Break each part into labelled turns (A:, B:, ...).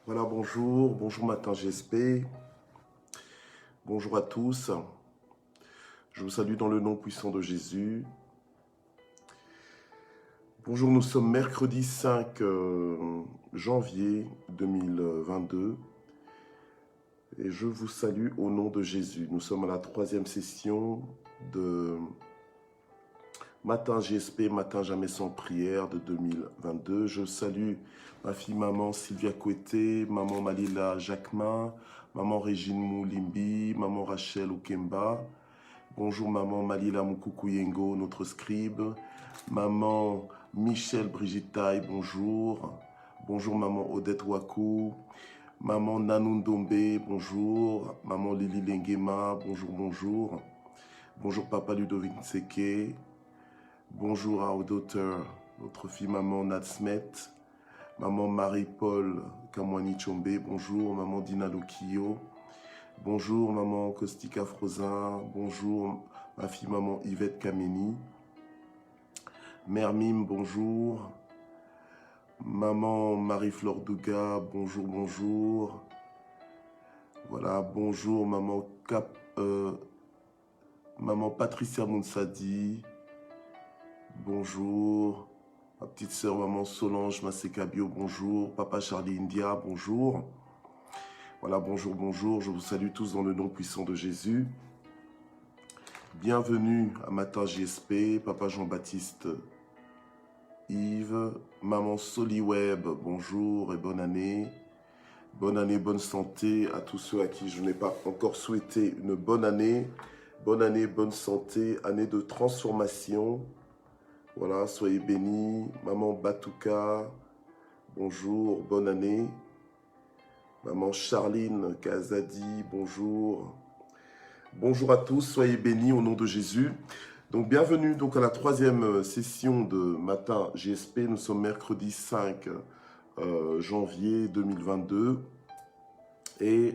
A: Voilà, bonjour, bonjour Matin GSP, bonjour à tous. Je vous salue dans le nom puissant de Jésus. Bonjour, nous sommes mercredi 5 janvier 2022 et je vous salue au nom de Jésus. Nous sommes à la troisième session de Matin GSP, Matin Jamais Sans Prière de 2022. Je salue ma fille maman Sylvia Kouete, maman Malila Jacquemin, maman Régine Moulimbi, maman Rachel Okemba. Bonjour maman Malila Mukukuyengo, notre scribe. Maman Michel Brigitte Taille, bonjour. Bonjour maman Odette Wakou. Maman Nanundombe, bonjour. Maman Lili Lengema, bonjour, bonjour. Bonjour papa Ludovic Nseke. Bonjour à Odoteur, notre fille maman Nadsmet. Maman Marie-Paul Kamwani Chombe, bonjour. Maman Dina Lokio. Bonjour maman Kostika Frosin, bonjour ma fille maman Yvette Kameni. Mère Mime, bonjour. Maman Marie-Flore Douga, bonjour, bonjour. Voilà, bonjour maman maman Patricia Mounsadi. Bonjour. Ma petite sœur maman Solange Masekabio, bonjour. Papa Charlie India, bonjour. Voilà, bonjour, bonjour. Je vous salue tous dans le nom puissant de Jésus. Bienvenue à Matin JSP, Papa Jean-Baptiste Yves, Maman Soliweb, bonjour et bonne année. Bonne année, bonne santé à tous ceux à qui je n'ai pas encore souhaité une bonne année. Bonne année, bonne santé, année de transformation. Voilà, soyez bénis. Maman Batouka, bonjour, bonne année. Maman Charline Kazadi, bonjour. Bonjour à tous, soyez bénis au nom de Jésus. Donc bienvenue donc à la troisième session de Matin GSP. Nous sommes mercredi 5 janvier 2022. Et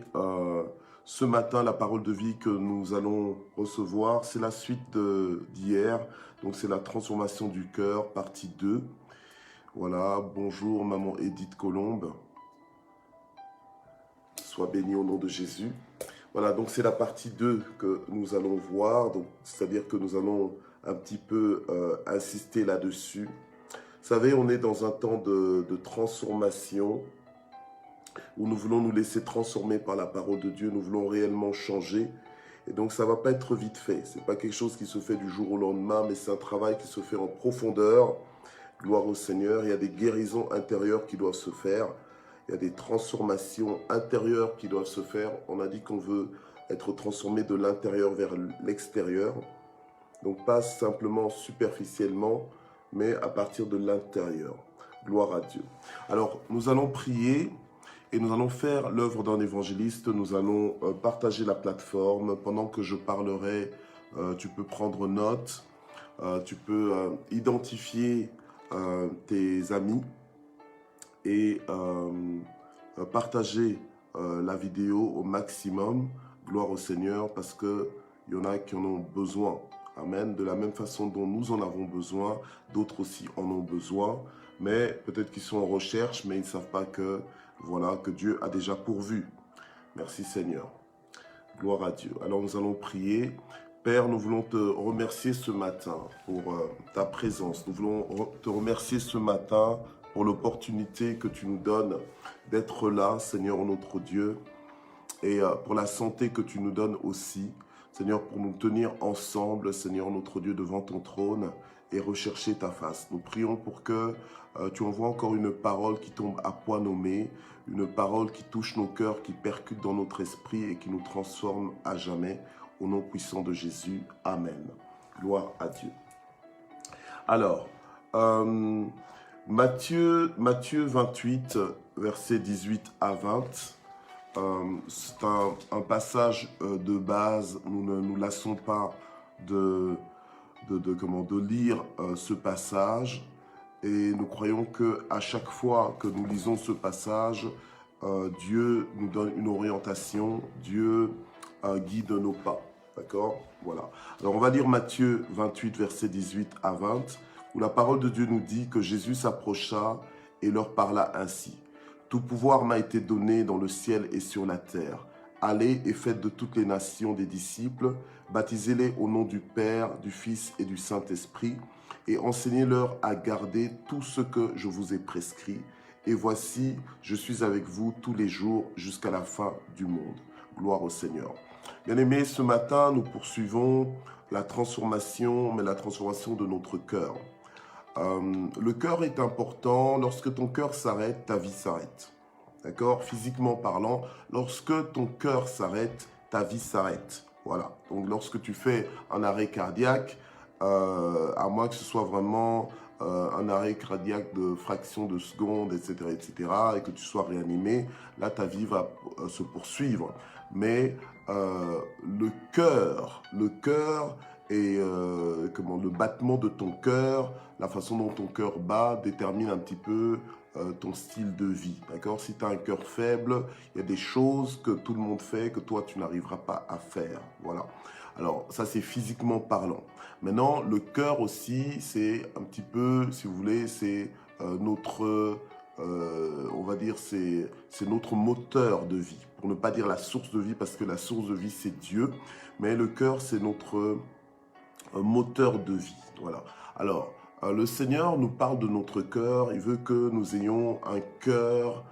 A: ce matin, la parole de vie que nous allons recevoir, c'est la suite d'hier. Donc c'est la transformation du cœur, partie 2. Voilà, bonjour maman Edith Colombe. Sois bénie au nom de Jésus. Voilà, donc c'est la partie 2 que nous allons voir, c'est-à-dire que nous allons un petit peu insister là-dessus. Vous savez, on est dans un temps de transformation où nous voulons nous laisser transformer par la parole de Dieu, nous voulons réellement changer. Et donc ça ne va pas être vite fait, ce n'est pas quelque chose qui se fait du jour au lendemain, mais c'est un travail qui se fait en profondeur. Gloire au Seigneur, il y a des guérisons intérieures qui doivent se faire. Il y a des transformations intérieures qui doivent se faire. On a dit qu'on veut être transformé de l'intérieur vers l'extérieur. Donc pas simplement superficiellement, mais à partir de l'intérieur. Gloire à Dieu. Alors, nous allons prier et nous allons faire l'œuvre d'un évangéliste. Nous allons partager la plateforme. Pendant que je parlerai, tu peux prendre note. Tu peux identifier tes amis et partager la vidéo au maximum. Gloire au Seigneur, parce qu'il y en a qui en ont besoin. Amen. De la même façon dont nous en avons besoin, d'autres aussi en ont besoin. Mais peut-être qu'ils sont en recherche, mais ils ne savent pas que, voilà, que Dieu a déjà pourvu. Merci Seigneur. Gloire à Dieu. Alors nous allons prier. Père, nous voulons te remercier ce matin pour ta présence. Nous voulons te remercier ce matin pour l'opportunité que tu nous donnes d'être là, Seigneur notre Dieu, et pour la santé que tu nous donnes aussi, Seigneur, pour nous tenir ensemble, Seigneur notre Dieu, devant ton trône et rechercher ta face. Nous prions pour que tu envoies encore une parole qui tombe à point nommé, une parole qui touche nos cœurs, qui percute dans notre esprit et qui nous transforme à jamais. Au nom puissant de Jésus, Amen. Gloire à Dieu. Alors, Matthieu 28, versets 18 à 20, c'est un passage de base. Nous ne nous lassons pas de lire ce passage, et nous croyons qu'à chaque fois que nous lisons ce passage, Dieu nous donne une orientation, Dieu guide nos pas. D'accord? Voilà. Alors on va lire Matthieu 28, versets 18 à 20, où la parole de Dieu nous dit que Jésus s'approcha et leur parla ainsi. Tout pouvoir m'a été donné dans le ciel et sur la terre. Allez et faites de toutes les nations des disciples, baptisez-les au nom du Père, du Fils et du Saint-Esprit, et enseignez-leur à garder tout ce que je vous ai prescrit. Et voici, je suis avec vous tous les jours jusqu'à la fin du monde. Gloire au Seigneur. Bien-aimés, ce matin, nous poursuivons la transformation de notre cœur. Le cœur est important. Lorsque ton cœur s'arrête, ta vie s'arrête. D'accord? Physiquement parlant, lorsque ton cœur s'arrête, ta vie s'arrête. Voilà. Donc, lorsque tu fais un arrêt cardiaque, à moins que ce soit vraiment un arrêt cardiaque de fraction de seconde, etc., et que tu sois réanimé, là, ta vie va se poursuivre. Mais le cœur et le battement de ton cœur, la façon dont ton cœur bat détermine un petit peu ton style de vie, d'accord? Si tu as un cœur faible, il y a des choses que tout le monde fait que toi, tu n'arriveras pas à faire, voilà. Alors, ça, c'est physiquement parlant. Maintenant, le cœur aussi, c'est un petit peu, si vous voulez, c'est notre, on va dire, c'est notre moteur de vie. Pour ne pas dire la source de vie, parce que la source de vie, c'est Dieu. Mais le cœur, c'est notre moteur de vie, voilà. Alors, le Seigneur nous parle de notre cœur. Il veut que nous ayons un cœur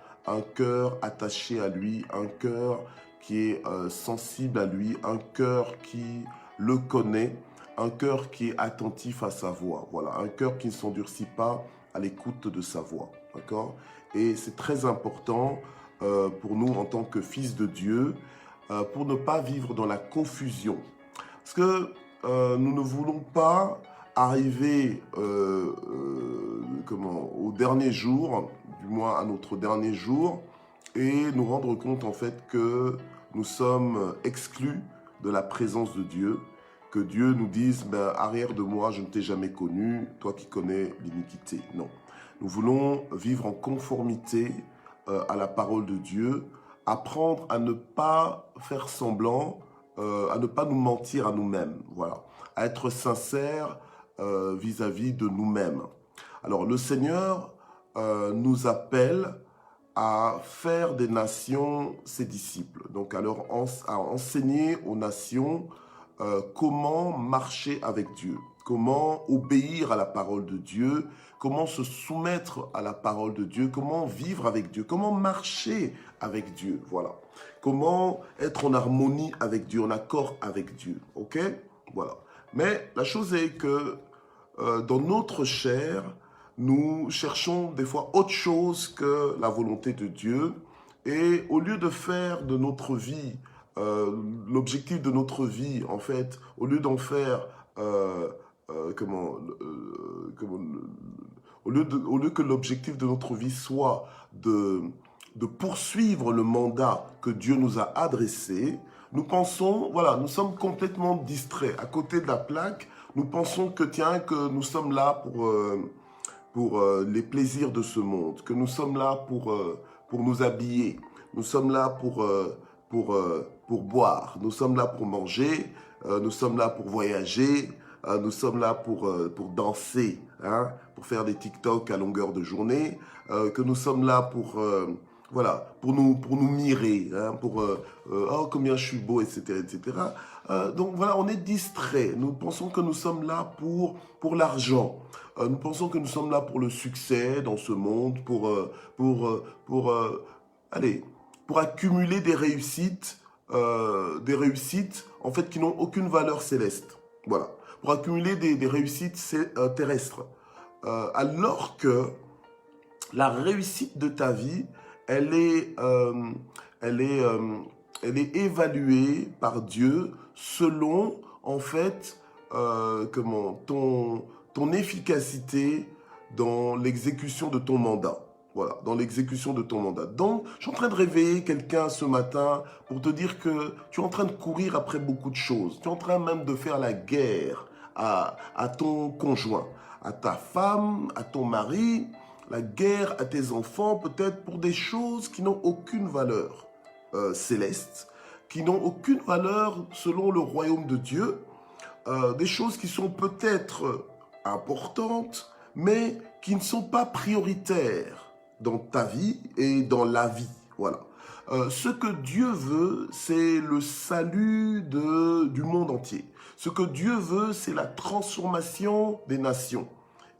A: attaché à lui, un cœur qui est sensible à lui, un cœur qui le connaît, un cœur qui est attentif à sa voix. Voilà, un cœur qui ne s'endurcit pas à l'écoute de sa voix, d'accord? Et c'est très important pour nous en tant que fils de Dieu, pour ne pas vivre dans la confusion. Parce que nous ne voulons pas arriver au dernier jour, du moins à notre dernier jour, et nous rendre compte en fait que nous sommes exclus de la présence de Dieu, que Dieu nous dise arrière de moi, je ne t'ai jamais connu, toi qui connais l'iniquité. Non. Nous voulons vivre en conformité à la parole de Dieu, apprendre à ne pas faire semblant, à ne pas nous mentir à nous-mêmes, voilà, à être sincère vis-à-vis de nous-mêmes. Alors le Seigneur nous appelle à faire des nations ses disciples, donc à enseigner aux nations comment marcher avec Dieu, comment obéir à la parole de Dieu, comment se soumettre à la parole de Dieu, comment vivre avec Dieu, comment marcher avec Dieu, voilà. Comment être en harmonie avec Dieu, en accord avec Dieu, ok? Voilà. Mais la chose est que dans notre chair, nous cherchons des fois autre chose que la volonté de Dieu. Et au lieu de faire de notre vie, l'objectif de notre vie, en fait, au lieu d'en faire, au lieu que l'objectif de notre vie soit de poursuivre le mandat que Dieu nous a adressé, nous pensons, voilà, nous sommes complètement distraits. À côté de la plaque, nous pensons que, tiens, que nous sommes là pour les plaisirs de ce monde, que nous sommes là pour nous habiller, nous sommes là pour boire, nous sommes là pour manger, nous sommes là pour voyager, nous sommes là pour danser, hein, pour faire des TikTok à longueur de journée, que nous sommes là pour nous mirer, hein, oh combien je suis beau, etc., etc. Donc voilà, on est distrait. Nous pensons que nous sommes là pour l'argent. Nous pensons que nous sommes là pour le succès dans ce monde, pour accumuler des réussites en fait qui n'ont aucune valeur céleste. Voilà, pour accumuler des réussites terrestres. Alors que la réussite de ta vie, elle est évaluée par Dieu selon, en fait, ton efficacité dans l'exécution de ton mandat. Voilà, dans l'exécution de ton mandat. Donc, je suis en train de réveiller quelqu'un ce matin pour te dire que tu es en train de courir après beaucoup de choses. Tu es en train même de faire la guerre à ton conjoint, à ta femme, à ton mari, la guerre à tes enfants, peut-être pour des choses qui n'ont aucune valeur céleste, qui n'ont aucune valeur selon le royaume de Dieu, des choses qui sont peut-être importantes, mais qui ne sont pas prioritaires dans ta vie et dans la vie. Voilà. Ce que Dieu veut, c'est le salut du monde entier. Ce que Dieu veut, c'est la transformation des nations.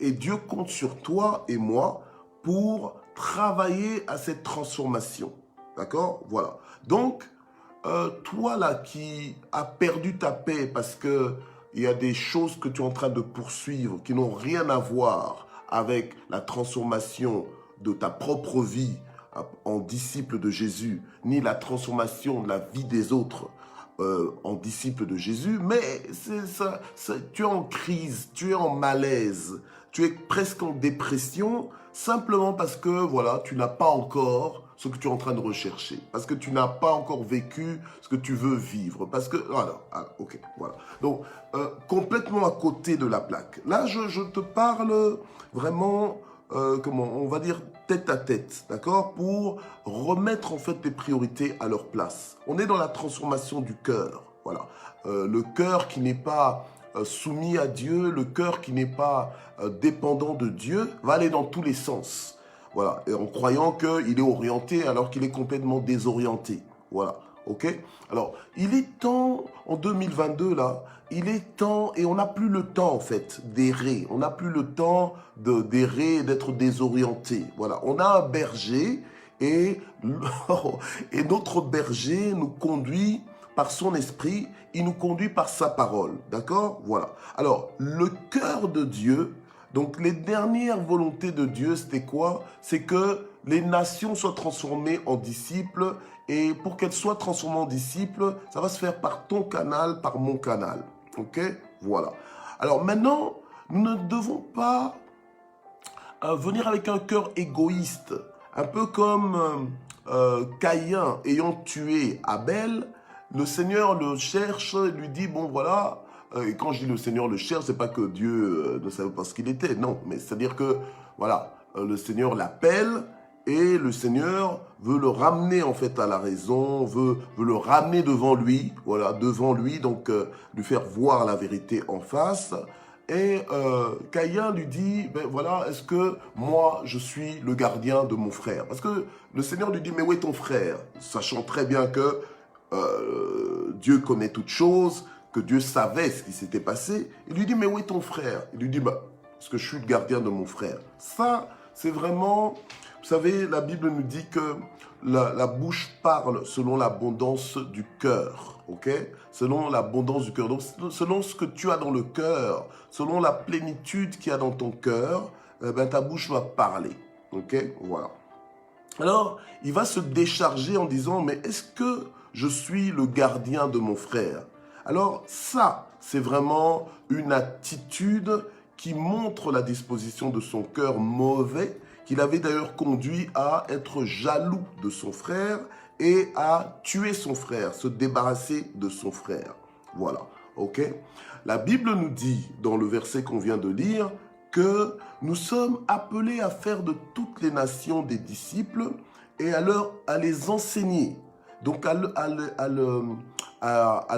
A: Et Dieu compte sur toi et moi pour travailler à cette transformation. D'accord? Voilà. Donc, toi là qui as perdu ta paix parce que il y a des choses que tu es en train de poursuivre qui n'ont rien à voir avec la transformation de ta propre vie en disciple de Jésus, ni la transformation de la vie des autres en disciple de Jésus, mais tu es en crise, tu es en malaise, tu es presque en dépression, simplement parce que voilà, tu n'as pas encore ce que tu es en train de rechercher, parce que tu n'as pas encore vécu ce que tu veux vivre, parce que, voilà, ok, voilà. Donc, complètement à côté de la plaque. Là, je te parle vraiment, comment, on va dire tête à tête, d'accord, pour remettre en fait tes priorités à leur place. On est dans la transformation du cœur, voilà. Le cœur qui n'est pas soumis à Dieu, le cœur qui n'est pas dépendant de Dieu, va aller dans tous les sens. Voilà, et en croyant qu'il est orienté alors qu'il est complètement désorienté. Voilà, ok? Alors, il est temps, en 2022, là, il est temps, et on n'a plus le temps, en fait, d'errer. On n'a plus le temps d'errer et d'être désorienté. Voilà, on a un berger, et notre berger nous conduit par son esprit, il nous conduit par sa parole. D'accord? Voilà. Alors, le cœur de Dieu, donc les dernières volontés de Dieu, c'était quoi? C'est que les nations soient transformées en disciples, et pour qu'elles soient transformées en disciples, ça va se faire par ton canal, par mon canal. Ok? Voilà. Alors maintenant, nous ne devons pas venir avec un cœur égoïste, un peu comme Caïn ayant tué Abel. Le Seigneur le cherche, lui dit, bon voilà, et quand je dis le Seigneur le cherche, c'est pas que Dieu ne savait pas ce qu'il était, non, mais c'est-à-dire que, voilà, le Seigneur l'appelle et le Seigneur veut le ramener en fait à la raison, veut le ramener devant lui, voilà, devant lui, donc lui faire voir la vérité en face. Et Caïn lui dit, ben voilà, est-ce que moi, je suis le gardien de mon frère? Parce que le Seigneur lui dit, mais où est ton frère? Sachant très bien que Dieu connaît toutes choses, que Dieu savait ce qui s'était passé. Il lui dit, mais où est ton frère? Il lui dit, bah, parce que je suis le gardien de mon frère. Ça, c'est vraiment, vous savez, la Bible nous dit que la bouche parle selon l'abondance du cœur, ok? Selon l'abondance du cœur. Donc, selon ce que tu as dans le cœur, selon la plénitude qu'il y a dans ton cœur, ben, ta bouche va parler, ok? Voilà. Alors, il va se décharger en disant, mais est-ce que je suis le gardien de mon frère? Alors ça, c'est vraiment une attitude qui montre la disposition de son cœur mauvais, qu'il avait d'ailleurs conduit à être jaloux de son frère et à tuer son frère, se débarrasser de son frère. Voilà, ok? La Bible nous dit, dans le verset qu'on vient de lire, que nous sommes appelés à faire de toutes les nations des disciples et à les enseigner. Donc à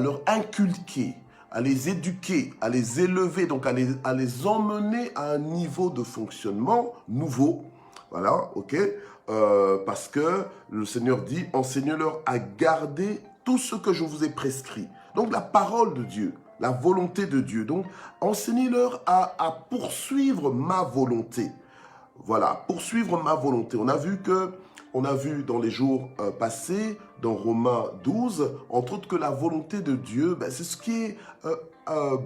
A: leur inculquer, à les éduquer, à les élever, donc à les emmener à un niveau de fonctionnement nouveau. Voilà, ok, parce que le Seigneur dit, enseignez-leur à garder tout ce que je vous ai prescrit. Donc la parole de Dieu, la volonté de Dieu. Donc enseignez-leur à poursuivre ma volonté. Voilà, poursuivre ma volonté. On a vu dans les jours passés, dans Romains 12, entre autres que la volonté de Dieu, ben, c'est ce qui est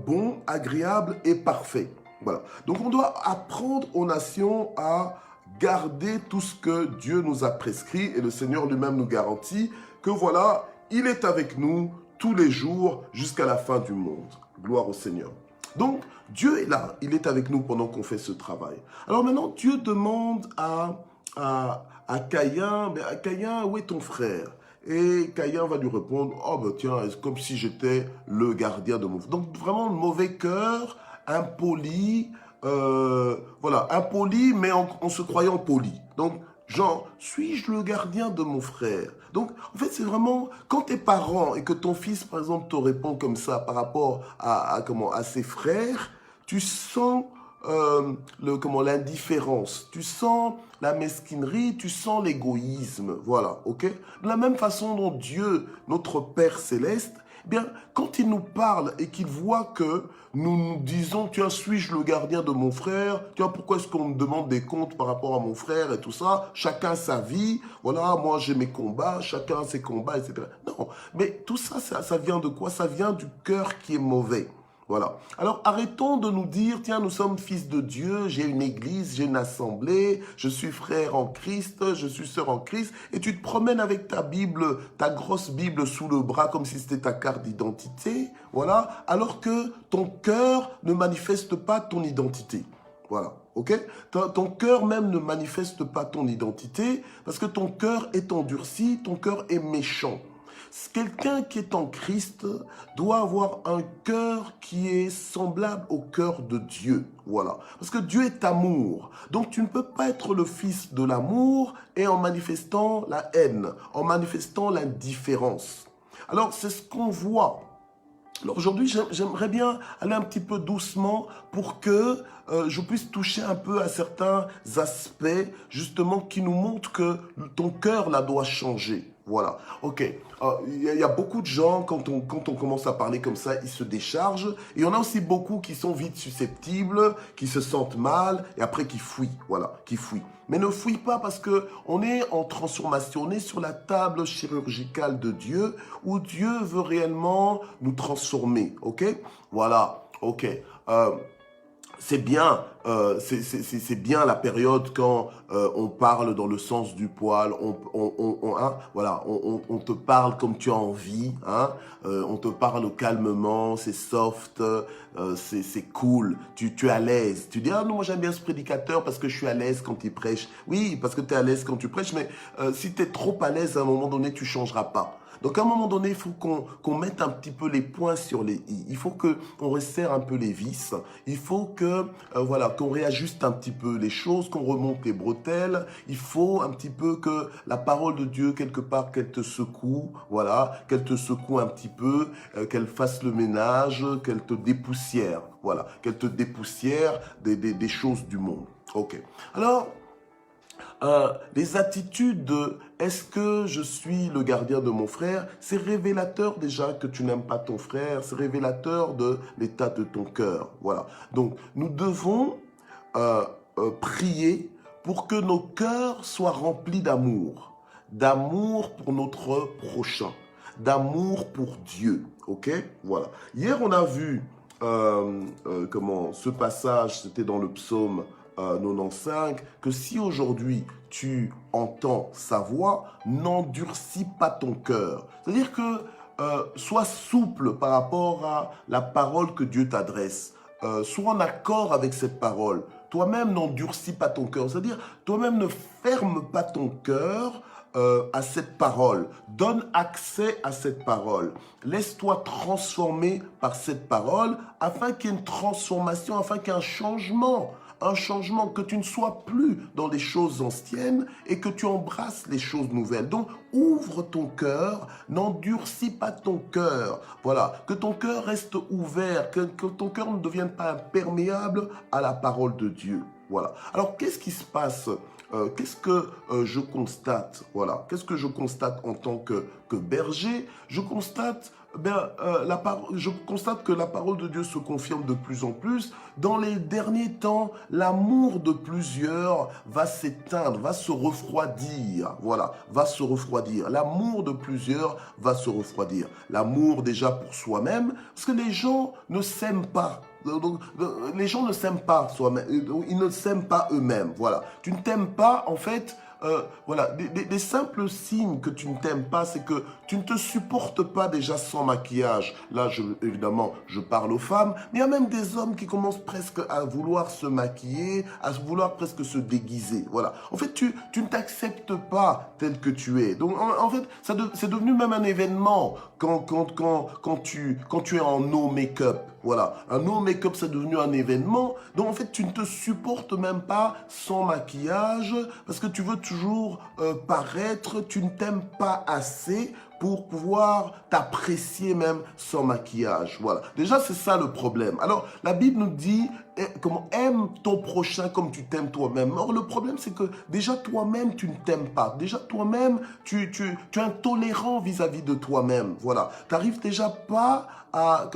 A: bon, agréable et parfait. Voilà. Donc on doit apprendre aux nations à garder tout ce que Dieu nous a prescrit et le Seigneur lui-même nous garantit que voilà, il est avec nous tous les jours jusqu'à la fin du monde. Gloire au Seigneur. Donc, Dieu est là, il est avec nous pendant qu'on fait ce travail. Alors maintenant, Dieu demande à Caïn, mais à Caïn, où est ton frère? Et Caïn va lui répondre, oh ben tiens, c'est comme si j'étais le gardien de mon frère. Donc vraiment, le mauvais cœur, impoli, voilà, impoli, mais en se croyant poli. Donc, genre, suis-je le gardien de mon frère? Donc, en fait, c'est vraiment, quand t'es parent et que ton fils, par exemple, te répond comme ça par rapport à ses frères, tu sens l'indifférence, tu sens la mesquinerie, tu sens l'égoïsme, voilà, ok? De la même façon dont Dieu, notre Père Céleste, eh bien, quand il nous parle et qu'il voit que nous nous disons, tiens, suis-je le gardien de mon frère? Tiens, pourquoi est-ce qu'on me demande des comptes par rapport à mon frère et tout ça? Chacun sa vie, voilà, moi j'ai mes combats, chacun ses combats, etc. Non, mais tout ça, ça vient de quoi? Ça vient du cœur qui est mauvais. Voilà. Alors arrêtons de nous dire, tiens, nous sommes fils de Dieu, j'ai une église, j'ai une assemblée, je suis frère en Christ, je suis sœur en Christ, et tu te promènes avec ta Bible, ta grosse Bible sous le bras comme si c'était ta carte d'identité, voilà, alors que ton cœur ne manifeste pas ton identité. Voilà, ok? Ton cœur même ne manifeste pas ton identité parce que ton cœur est endurci, ton cœur est méchant. Quelqu'un qui est en Christ doit avoir un cœur qui est semblable au cœur de Dieu. Voilà. Parce que Dieu est amour. Donc tu ne peux pas être le fils de l'amour et en manifestant la haine, en manifestant l'indifférence. Alors c'est ce qu'on voit. Alors aujourd'hui, j'aimerais bien aller un petit peu doucement pour que je puisse toucher un peu à certains aspects justement qui nous montrent que ton cœur là doit changer. Voilà, ok. Y a beaucoup de gens, quand on commence à parler comme ça, ils se déchargent. Et il y en a aussi beaucoup qui sont vite susceptibles, qui se sentent mal et après qui fuient. Voilà, qui fuient. Mais ne fuis pas parce qu'on est en transformation, on est sur la table chirurgicale de Dieu où Dieu veut réellement nous transformer, ok? Voilà, ok. C'est bien, c'est bien la période quand on parle dans le sens du poil, hein, voilà, on te parle comme tu as envie, hein, on te parle calmement, c'est soft, c'est cool, tu es à l'aise. Tu dis, ah non, moi j'aime bien ce prédicateur parce que je suis à l'aise quand il prêche. Oui, parce que tu es à l'aise quand tu prêches, mais si tu es trop à l'aise, à un moment donné, tu ne changeras pas. Donc à un moment donné, il faut qu'on mette un petit peu les points sur les i. Il faut qu'on resserre un peu les vis. Il faut que voilà, qu'on réajuste un petit peu les choses, qu'on remonte les bretelles. Il faut un petit peu que la parole de Dieu, quelque part, qu'elle te secoue, voilà, qu'elle te secoue un petit peu, qu'elle fasse le ménage, qu'elle te dépoussière, voilà, qu'elle te dépoussière des choses du monde. Ok. Alors, les attitudes de est-ce que je suis le gardien de mon frère, c'est révélateur déjà que tu n'aimes pas ton frère, c'est révélateur de l'état de ton cœur. Voilà. Donc, nous devons prier pour que nos cœurs soient remplis d'amour pour notre prochain, d'amour pour Dieu. Ok? Voilà. Hier, on a vu comment ce passage, c'était dans le psaume 95, que si aujourd'hui tu entends sa voix, n'endurcis pas ton cœur. C'est-à-dire que sois souple par rapport à la parole que Dieu t'adresse. Sois en accord avec cette parole. Toi-même, n'endurcis pas ton cœur. C'est-à-dire, toi-même, ne ferme pas ton cœur à cette parole. Donne accès à cette parole. Laisse-toi transformer par cette parole afin qu'il y ait une transformation, afin qu'il y ait un changement, que tu ne sois plus dans les choses anciennes et que tu embrasses les choses nouvelles. Donc, ouvre ton cœur, n'endurcis pas ton cœur. Voilà, que ton cœur reste ouvert, que ton cœur ne devienne pas imperméable à la parole de Dieu. Voilà. Alors, qu'est-ce qui se passe? Qu'est-ce que je constate? Voilà. Qu'est-ce que je constate en tant que berger? Je constate je constate que la parole de Dieu se confirme de plus en plus. Dans les derniers temps, l'amour de plusieurs va s'éteindre, va se refroidir. Voilà, va se refroidir. L'amour de plusieurs va se refroidir. L'amour déjà pour soi-même, parce que les gens ne s'aiment pas. Donc, les gens ne s'aiment pas soi-même, ils ne s'aiment pas eux-mêmes. Voilà, tu ne t'aimes pas en fait. Voilà, des simples signes que tu ne t'aimes pas, c'est que tu ne te supportes pas déjà sans maquillage. Là, évidemment, je parle aux femmes, mais il y a même des hommes qui commencent presque à vouloir se maquiller, à vouloir presque se déguiser. Voilà. En fait, tu ne t'acceptes pas tel que tu es. Donc, en fait, c'est devenu même un événement quand tu es en no make-up. Voilà, un no make-up, c'est devenu un événement. Donc, en fait, tu ne te supportes même pas sans maquillage parce que tu veux toujours paraître, tu ne t'aimes pas assez pour pouvoir t'apprécier même sans maquillage. Voilà. Déjà, c'est ça le problème. Alors, la Bible nous dit comment aime ton prochain comme tu t'aimes toi-même. Or, le problème, c'est que déjà toi-même, tu ne t'aimes pas. Déjà toi-même, tu es intolérant vis-à-vis de toi-même. Voilà. Tu n'arrives déjà pas à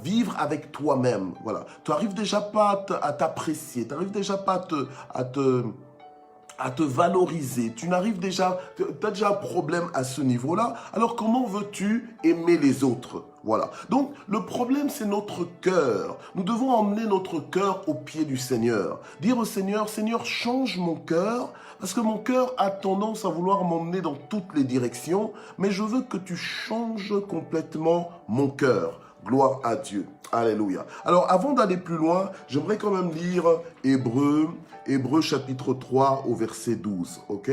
A: vivre avec toi-même. Voilà. Tu n'arrives déjà pas à t'apprécier. Tu n'arrives déjà pas à te valoriser. Tu n'arrives déjà, tu as déjà un problème à ce niveau-là. Alors comment veux-tu aimer les autres? Voilà. Donc le problème, c'est notre cœur. Nous devons emmener notre cœur au pied du Seigneur. Dire au Seigneur, Seigneur, change mon cœur, parce que mon cœur a tendance à vouloir m'emmener dans toutes les directions, mais je veux que tu changes complètement mon cœur. Gloire à Dieu. Alléluia. Alors, avant d'aller plus loin, j'aimerais quand même lire Hébreux chapitre 3 au verset 12. Ok?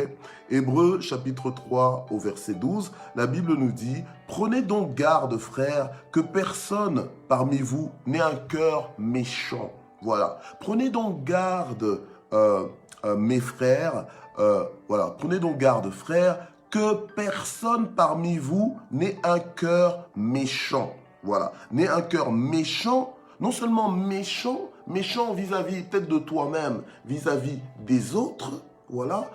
A: Hébreux chapitre 3 au verset 12. La Bible nous dit, prenez donc garde, frères, que personne parmi vous n'ait un cœur méchant. Voilà. Prenez donc garde, mes frères. Voilà. Prenez donc garde, frères, que personne parmi vous n'ait un cœur méchant. Voilà, n'aie un cœur méchant, non seulement méchant, méchant vis-à-vis peut-être de toi-même, vis-à-vis des autres, voilà,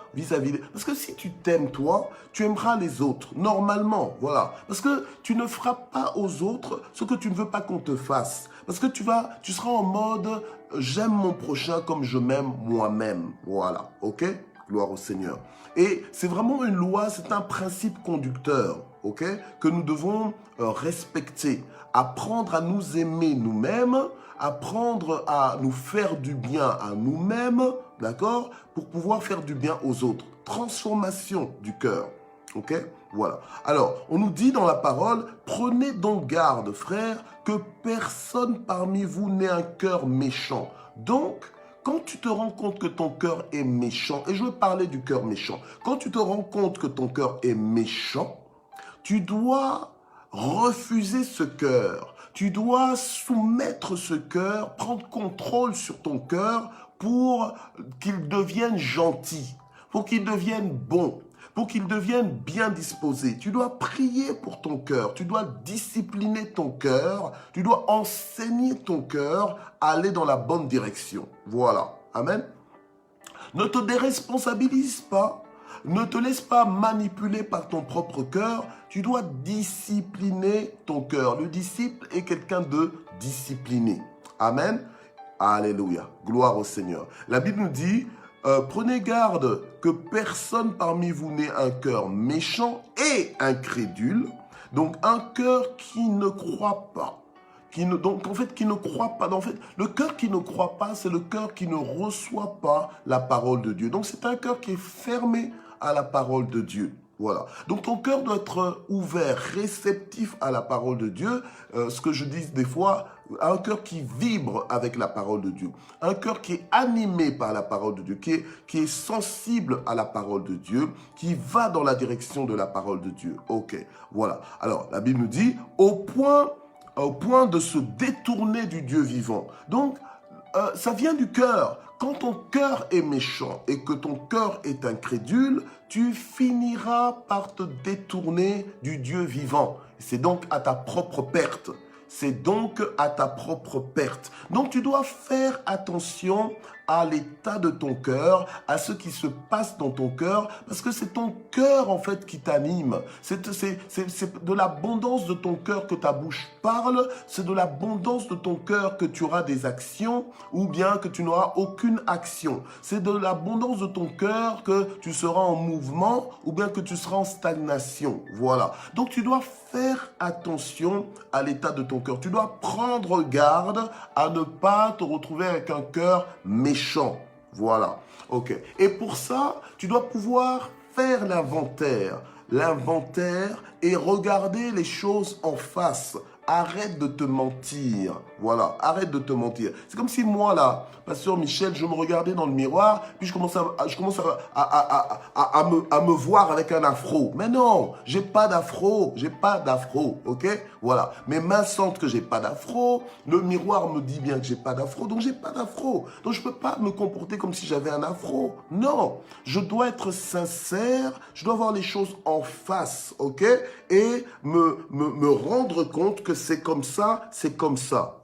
A: Parce que si tu t'aimes toi, tu aimeras les autres, normalement, voilà. Parce que tu ne feras pas aux autres ce que tu ne veux pas qu'on te fasse. Parce que tu seras en mode, j'aime mon prochain comme je m'aime moi-même, voilà, ok? Gloire au Seigneur. Et c'est vraiment une loi, c'est un principe conducteur, ok, que nous devons respecter. Apprendre à nous aimer nous-mêmes, apprendre à nous faire du bien à nous-mêmes, d'accord, pour pouvoir faire du bien aux autres. Transformation du cœur, ok, voilà. Alors, on nous dit dans la parole, prenez donc garde, frères, que personne parmi vous n'ait un cœur méchant. Donc, quand tu te rends compte que ton cœur est méchant, et je veux parler du cœur méchant, quand tu te rends compte que ton cœur est méchant, tu dois refuser ce cœur. Tu dois soumettre ce cœur, prendre contrôle sur ton cœur pour qu'il devienne gentil, pour qu'il devienne bon, pour qu'il devienne bien disposé. Tu dois prier pour ton cœur, tu dois discipliner ton cœur, tu dois enseigner ton cœur à aller dans la bonne direction. Voilà. Amen. Ne te déresponsabilise pas. Ne te laisse pas manipuler par ton propre cœur. Tu dois discipliner ton cœur. Le disciple est quelqu'un de discipliné. Amen. Alléluia. Gloire au Seigneur. La Bible nous dit, prenez garde que personne parmi vous n'ait un cœur méchant et incrédule. Donc un cœur qui ne croit pas. Qui ne croit pas. En fait, le cœur qui ne croit pas, c'est le cœur qui ne reçoit pas la parole de Dieu. Donc c'est un cœur qui est fermé à la parole de Dieu. Voilà. Donc ton cœur doit être ouvert, réceptif à la parole de Dieu. Ce que je dis des fois, un cœur qui vibre avec la parole de Dieu. Un cœur qui est animé par la parole de Dieu, qui est sensible à la parole de Dieu, qui va dans la direction de la parole de Dieu. Ok, voilà. Alors, la Bible nous dit, au point de se détourner du Dieu vivant. Donc, ça vient du cœur. Quand ton cœur est méchant et que ton cœur est incrédule, tu finiras par te détourner du Dieu vivant. C'est donc à ta propre perte. C'est donc à ta propre perte. Donc tu dois faire attention à l'état de ton cœur, à ce qui se passe dans ton cœur, parce que c'est ton cœur en fait qui t'anime. C'est de l'abondance de ton cœur que ta bouche parle, c'est de l'abondance de ton cœur que tu auras des actions ou bien que tu n'auras aucune action. C'est de l'abondance de ton cœur que tu seras en mouvement ou bien que tu seras en stagnation. Voilà. Donc tu dois faire attention à l'état de ton cœur. Tu dois prendre garde à ne pas te retrouver avec un cœur méchant. Voilà. Ok. Et pour ça, tu dois pouvoir faire l'inventaire. L'inventaire et regarder les choses en face arrête de te mentir. Voilà, arrête de te mentir. C'est comme si moi, là, pasteur Michel, je me regardais dans le miroir, puis je commence à me voir avec un afro. Mais non, j'ai pas d'afro, ok? Voilà, mes mains sentent que j'ai pas d'afro, le miroir me dit bien que j'ai pas d'afro, donc j'ai pas d'afro. Donc je peux pas me comporter comme si j'avais un afro. Non, je dois être sincère, je dois voir les choses en face, ok? Et me rendre compte que c'est comme ça,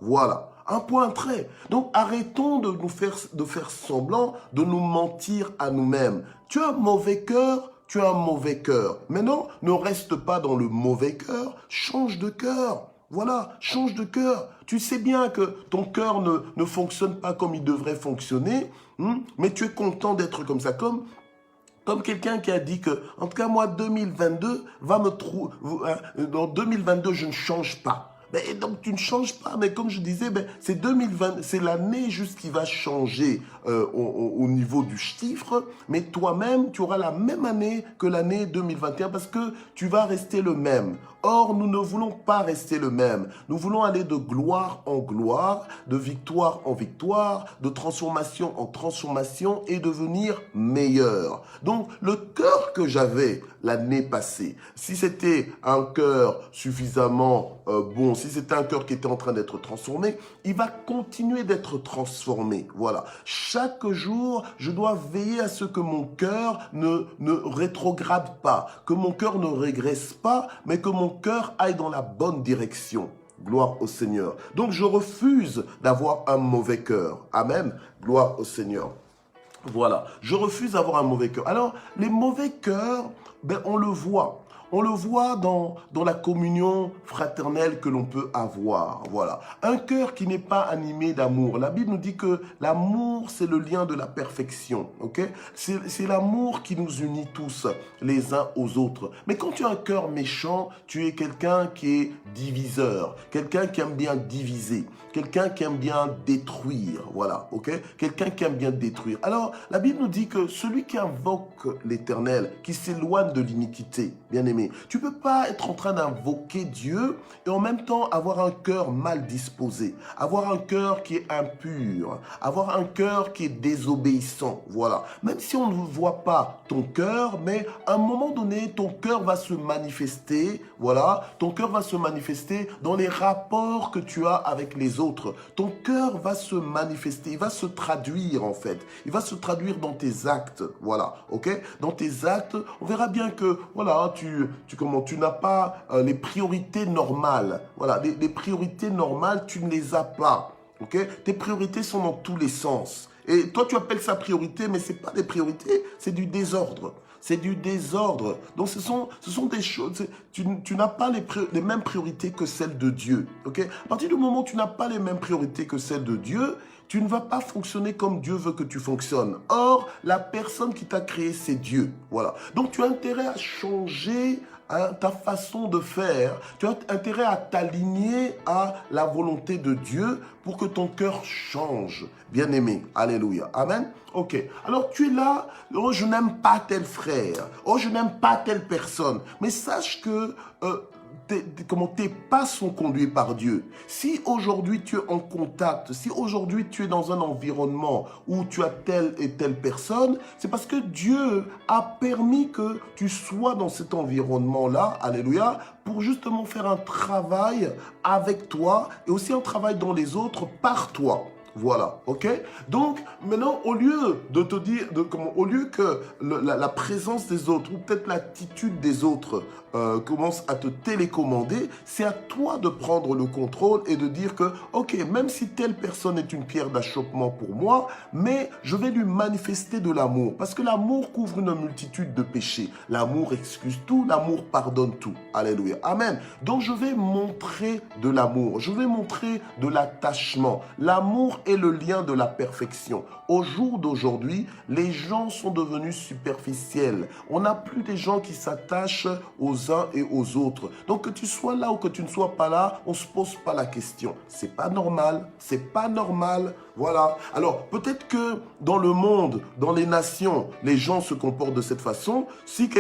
A: voilà. Un point, un trait. Donc arrêtons de faire semblant, de nous mentir à nous-mêmes. Tu as un mauvais cœur, tu as un mauvais cœur. Maintenant, ne reste pas dans le mauvais cœur, change de cœur. Voilà, change de cœur. Tu sais bien que ton cœur ne fonctionne pas comme il devrait fonctionner, mais tu es content d'être comme ça, comme quelqu'un qui a dit que, en tout cas, moi, 2022 va me trouver, dans 2022, je ne change pas. Ben, donc tu ne changes pas, mais comme je disais, ben, c'est 2020, c'est l'année juste qui va changer au niveau du chiffre, mais toi-même, tu auras la même année que l'année 2021 parce que tu vas rester le même. Or, nous ne voulons pas rester le même. Nous voulons aller de gloire en gloire, de victoire en victoire, de transformation en transformation et devenir meilleur. Donc, le cœur que j'avais l'année passée, si c'était un cœur suffisamment bon, si c'était un cœur qui était en train d'être transformé, il va continuer d'être transformé. Voilà. Chaque jour, je dois veiller à ce que mon cœur ne rétrograde pas, que mon cœur ne régresse pas, mais que mon cœur aille dans la bonne direction. Gloire au Seigneur. Donc, je refuse d'avoir un mauvais cœur. Amen. Gloire au Seigneur. Voilà. Je refuse d'avoir un mauvais cœur. Alors, les mauvais cœurs, ben, on le voit. On le voit dans la communion fraternelle que l'on peut avoir. Voilà. Un cœur qui n'est pas animé d'amour. La Bible nous dit que l'amour, c'est le lien de la perfection. Ok? C'est l'amour qui nous unit tous les uns aux autres. Mais quand tu as un cœur méchant, tu es quelqu'un qui est diviseur. Quelqu'un qui aime bien diviser. Quelqu'un qui aime bien détruire. Voilà. Ok? Quelqu'un qui aime bien détruire. Alors, la Bible nous dit que celui qui invoque l'Éternel, qui s'éloigne de l'iniquité, bien aimé, tu ne peux pas être en train d'invoquer Dieu et en même temps avoir un cœur mal disposé, avoir un cœur qui est impur, avoir un cœur qui est désobéissant. Voilà. Même si on ne voit pas ton cœur, mais à un moment donné, ton cœur va se manifester. Voilà. Ton cœur va se manifester dans les rapports que tu as avec les autres. Ton cœur va se manifester, il va se traduire en fait. Il va se traduire dans tes actes. Voilà. Ok? Dans tes actes, on verra bien que voilà, tu n'as pas les priorités normales. Voilà, les priorités normales, tu ne les as pas. Okay? Tes priorités sont dans tous les sens. Et toi, tu appelles ça priorité, mais ce n'est pas des priorités, c'est du désordre. C'est du désordre. Donc, ce sont des choses... Tu n'as pas les mêmes priorités que celles de Dieu. Okay? À partir du moment où tu n'as pas les mêmes priorités que celles de Dieu, tu ne vas pas fonctionner comme Dieu veut que tu fonctionnes. Or, la personne qui t'a créé, c'est Dieu. Voilà. Donc, tu as intérêt à changer ta façon de faire. Tu as intérêt à t'aligner à la volonté de Dieu pour que ton cœur change. Bien-aimé. Alléluia. Amen. Ok. Alors, tu es là. Oh, je n'aime pas tel frère. Oh, je n'aime pas telle personne. Mais sache que... tes pas sont conduits par Dieu. Si aujourd'hui tu es en contact, si aujourd'hui tu es dans un environnement où tu as telle et telle personne, c'est parce que Dieu a permis que tu sois dans cet environnement-là, alléluia, pour justement faire un travail avec toi et aussi un travail dans les autres par toi. Voilà, ok? Donc, maintenant, au lieu de te dire, au lieu que la présence des autres ou peut-être l'attitude des autres commence à te télécommander, c'est à toi de prendre le contrôle et de dire que, ok, même si telle personne est une pierre d'achoppement pour moi, mais je vais lui manifester de l'amour. Parce que l'amour couvre une multitude de péchés. L'amour excuse tout, l'amour pardonne tout. Alléluia. Amen. Donc, je vais montrer de l'amour. Je vais montrer de l'attachement. L'amour est le lien de la perfection. Au jour d'aujourd'hui, les gens sont devenus superficiels. On n'a plus des gens qui s'attachent aux uns et aux autres. Donc que tu sois là ou que tu ne sois pas là, on ne se pose pas la question. C'est pas normal, c'est pas normal. Voilà. Alors peut-être que dans le monde, dans les nations, les gens se comportent de cette façon. Si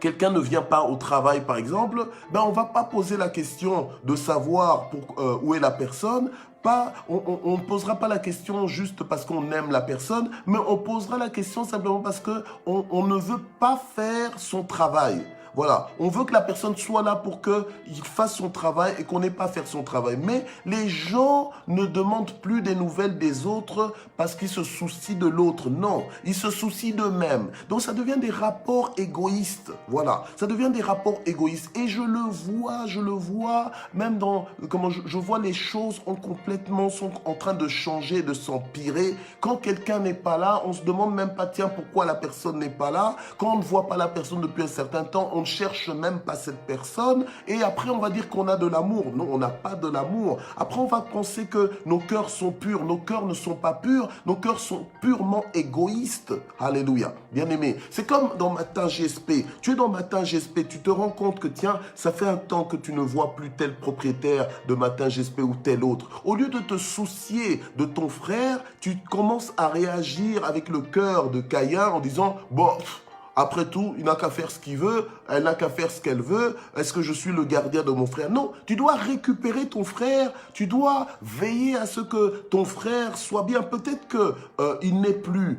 A: quelqu'un ne vient pas au travail, par exemple, ben on ne va pas poser la question de savoir où est la personne. On ne posera pas la question juste parce qu'on aime la personne, mais on posera la question simplement parce qu'on ne veut pas faire son travail. Voilà, on veut que la personne soit là pour qu'il fasse son travail et qu'on n'ait pas à faire son travail. Mais les gens ne demandent plus des nouvelles des autres parce qu'ils se soucient de l'autre. Non, ils se soucient d'eux-mêmes. Donc ça devient des rapports égoïstes. Voilà, ça devient des rapports égoïstes. Et je le vois, même dans comment je vois les choses sont en train de changer, de s'empirer. Quand quelqu'un n'est pas là, on se demande même pas, tiens, pourquoi la personne n'est pas là. Quand on ne voit pas la personne depuis un certain temps, on ne cherche même pas cette personne et après on va dire qu'on a de l'amour. Non, on n'a pas de l'amour. Après on va penser que nos cœurs sont purs. Nos cœurs ne sont pas purs. Nos cœurs sont purement égoïstes. Alléluia. Bien aimé. C'est comme dans Matin GSP. Tu es dans Matin GSP, tu te rends compte que tiens, ça fait un temps que tu ne vois plus tel propriétaire de Matin GSP ou tel autre. Au lieu de te soucier de ton frère, tu commences à réagir avec le cœur de Caïn en disant bon, après tout, il n'a qu'à faire ce qu'il veut, elle n'a qu'à faire ce qu'elle veut. Est-ce que je suis le gardien de mon frère? Non, tu dois récupérer ton frère, tu dois veiller à ce que ton frère soit bien. Peut-être qu'il n'est plus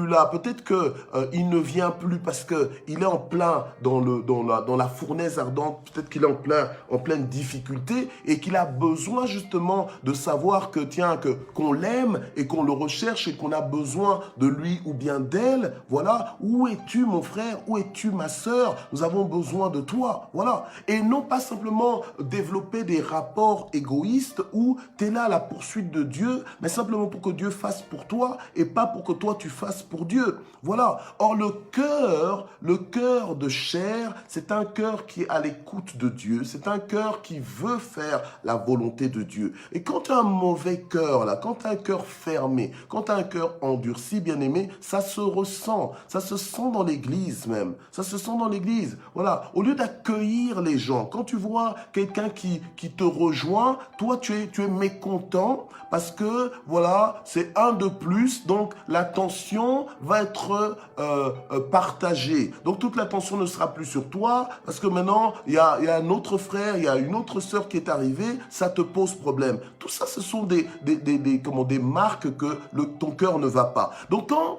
A: là, peut-être qu'il ne vient plus parce qu'il est en plein dans la fournaise ardente, peut-être qu'il est en pleine difficulté et qu'il a besoin justement de savoir que tiens, qu'on l'aime et qu'on le recherche et qu'on a besoin de lui ou bien d'elle. Voilà, où es-tu mon frère? Où es-tu ma sœur? Nous avons besoin de toi. Voilà. Et non pas simplement développer des rapports égoïstes où tu es là à la poursuite de Dieu, mais simplement pour que Dieu fasse pour toi et pas pour que toi tu fasses pour Dieu. Voilà. Or le cœur de chair, c'est un cœur qui est à l'écoute de Dieu. C'est un cœur qui veut faire la volonté de Dieu. Et quand tu as un mauvais cœur, là, quand tu as un cœur fermé, quand tu as un cœur endurci, bien aimé, ça se ressent. Ça se sent dans l'église même. Ça se sent dans l'église. Voilà. Au lieu d'accueillir les gens, quand tu vois quelqu'un qui te rejoint, toi tu es mécontent parce que voilà, c'est un de plus, donc l'attention va être partagée. Donc toute l'attention ne sera plus sur toi parce que maintenant il y a un autre frère, il y a une autre sœur qui est arrivée, ça te pose problème. Tout ça, ce sont des marques que ton cœur ne va pas. Donc quand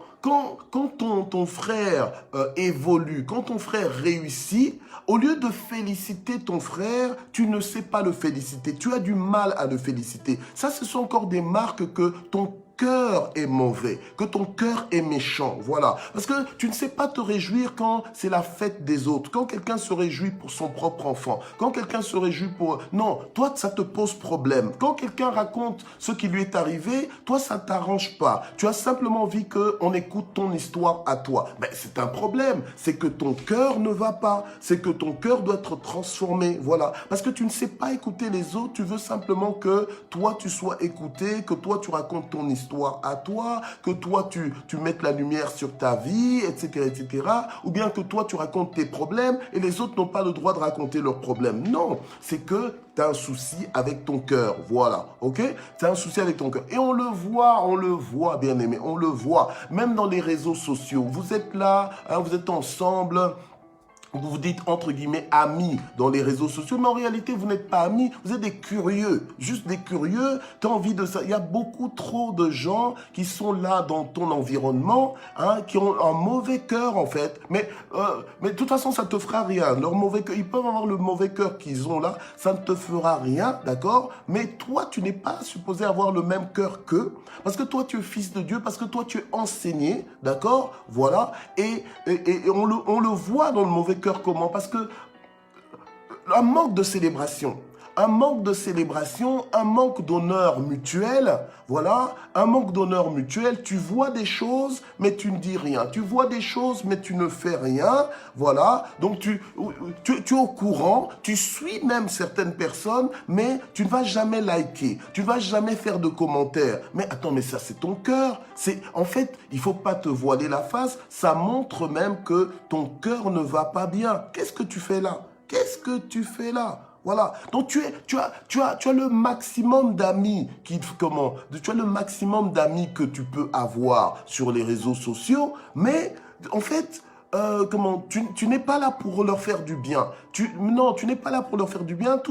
A: ton frère évolue, quand ton frère réussit, au lieu de féliciter ton frère, tu ne sais pas le féliciter. Tu as du mal à le féliciter. Ça, ce sont encore des marques que ton cœur est mauvais, que ton cœur est méchant, voilà. Parce que tu ne sais pas te réjouir quand c'est la fête des autres, quand quelqu'un se réjouit pour son propre enfant, quand quelqu'un se réjouit pour... Non, toi, ça te pose problème. Quand quelqu'un raconte ce qui lui est arrivé, toi, ça ne t'arrange pas. Tu as simplement envie qu'on écoute ton histoire à toi. Ben, c'est un problème, c'est que ton cœur ne va pas, c'est que ton cœur doit être transformé, voilà. Parce que tu ne sais pas écouter les autres, tu veux simplement que toi, tu sois écouté, que toi, tu racontes ton histoire à toi, que toi tu mettes la lumière sur ta vie, etc., etc. Ou bien que toi tu racontes tes problèmes et les autres n'ont pas le droit de raconter leurs problèmes. Non, c'est que tu as un souci avec ton cœur, voilà, ok? Tu as un souci avec ton cœur. Et on le voit, bien aimé, on le voit, même dans les réseaux sociaux. Vous êtes là, hein, vous êtes ensemble, vous vous dites entre guillemets amis dans les réseaux sociaux, mais en réalité vous n'êtes pas amis, vous êtes des curieux, juste des curieux, tu as envie de ça. Il y a beaucoup trop de gens qui sont là dans ton environnement, hein, qui ont un mauvais cœur en fait, mais de toute façon ça ne te fera rien. Leur mauvais cœur, ils peuvent avoir le mauvais cœur qu'ils ont là, ça ne te fera rien, d'accord? Mais toi tu n'es pas supposé avoir le même cœur qu'eux, parce que toi tu es fils de Dieu, parce que toi tu es enseigné, d'accord? Voilà, et on le voit dans le mauvais cœur. Comment? Parce que un manque de célébration, un manque d'honneur mutuel, voilà, un manque d'honneur mutuel, tu vois des choses, mais tu ne dis rien, tu vois des choses, mais tu ne fais rien, voilà, donc tu es au courant, tu suis même certaines personnes, mais tu ne vas jamais liker, tu ne vas jamais faire de commentaires, mais attends, mais ça c'est ton cœur, en fait, il ne faut pas te voiler la face, ça montre même que ton cœur ne va pas bien. Qu'est-ce que tu fais là? Qu'est-ce que tu fais là? Voilà. Donc tu as le maximum d'amis tu as le maximum d'amis que tu peux avoir sur les réseaux sociaux, mais en fait, tu n'es pas là pour leur faire du bien. Non, tu n'es pas là pour leur faire du bien.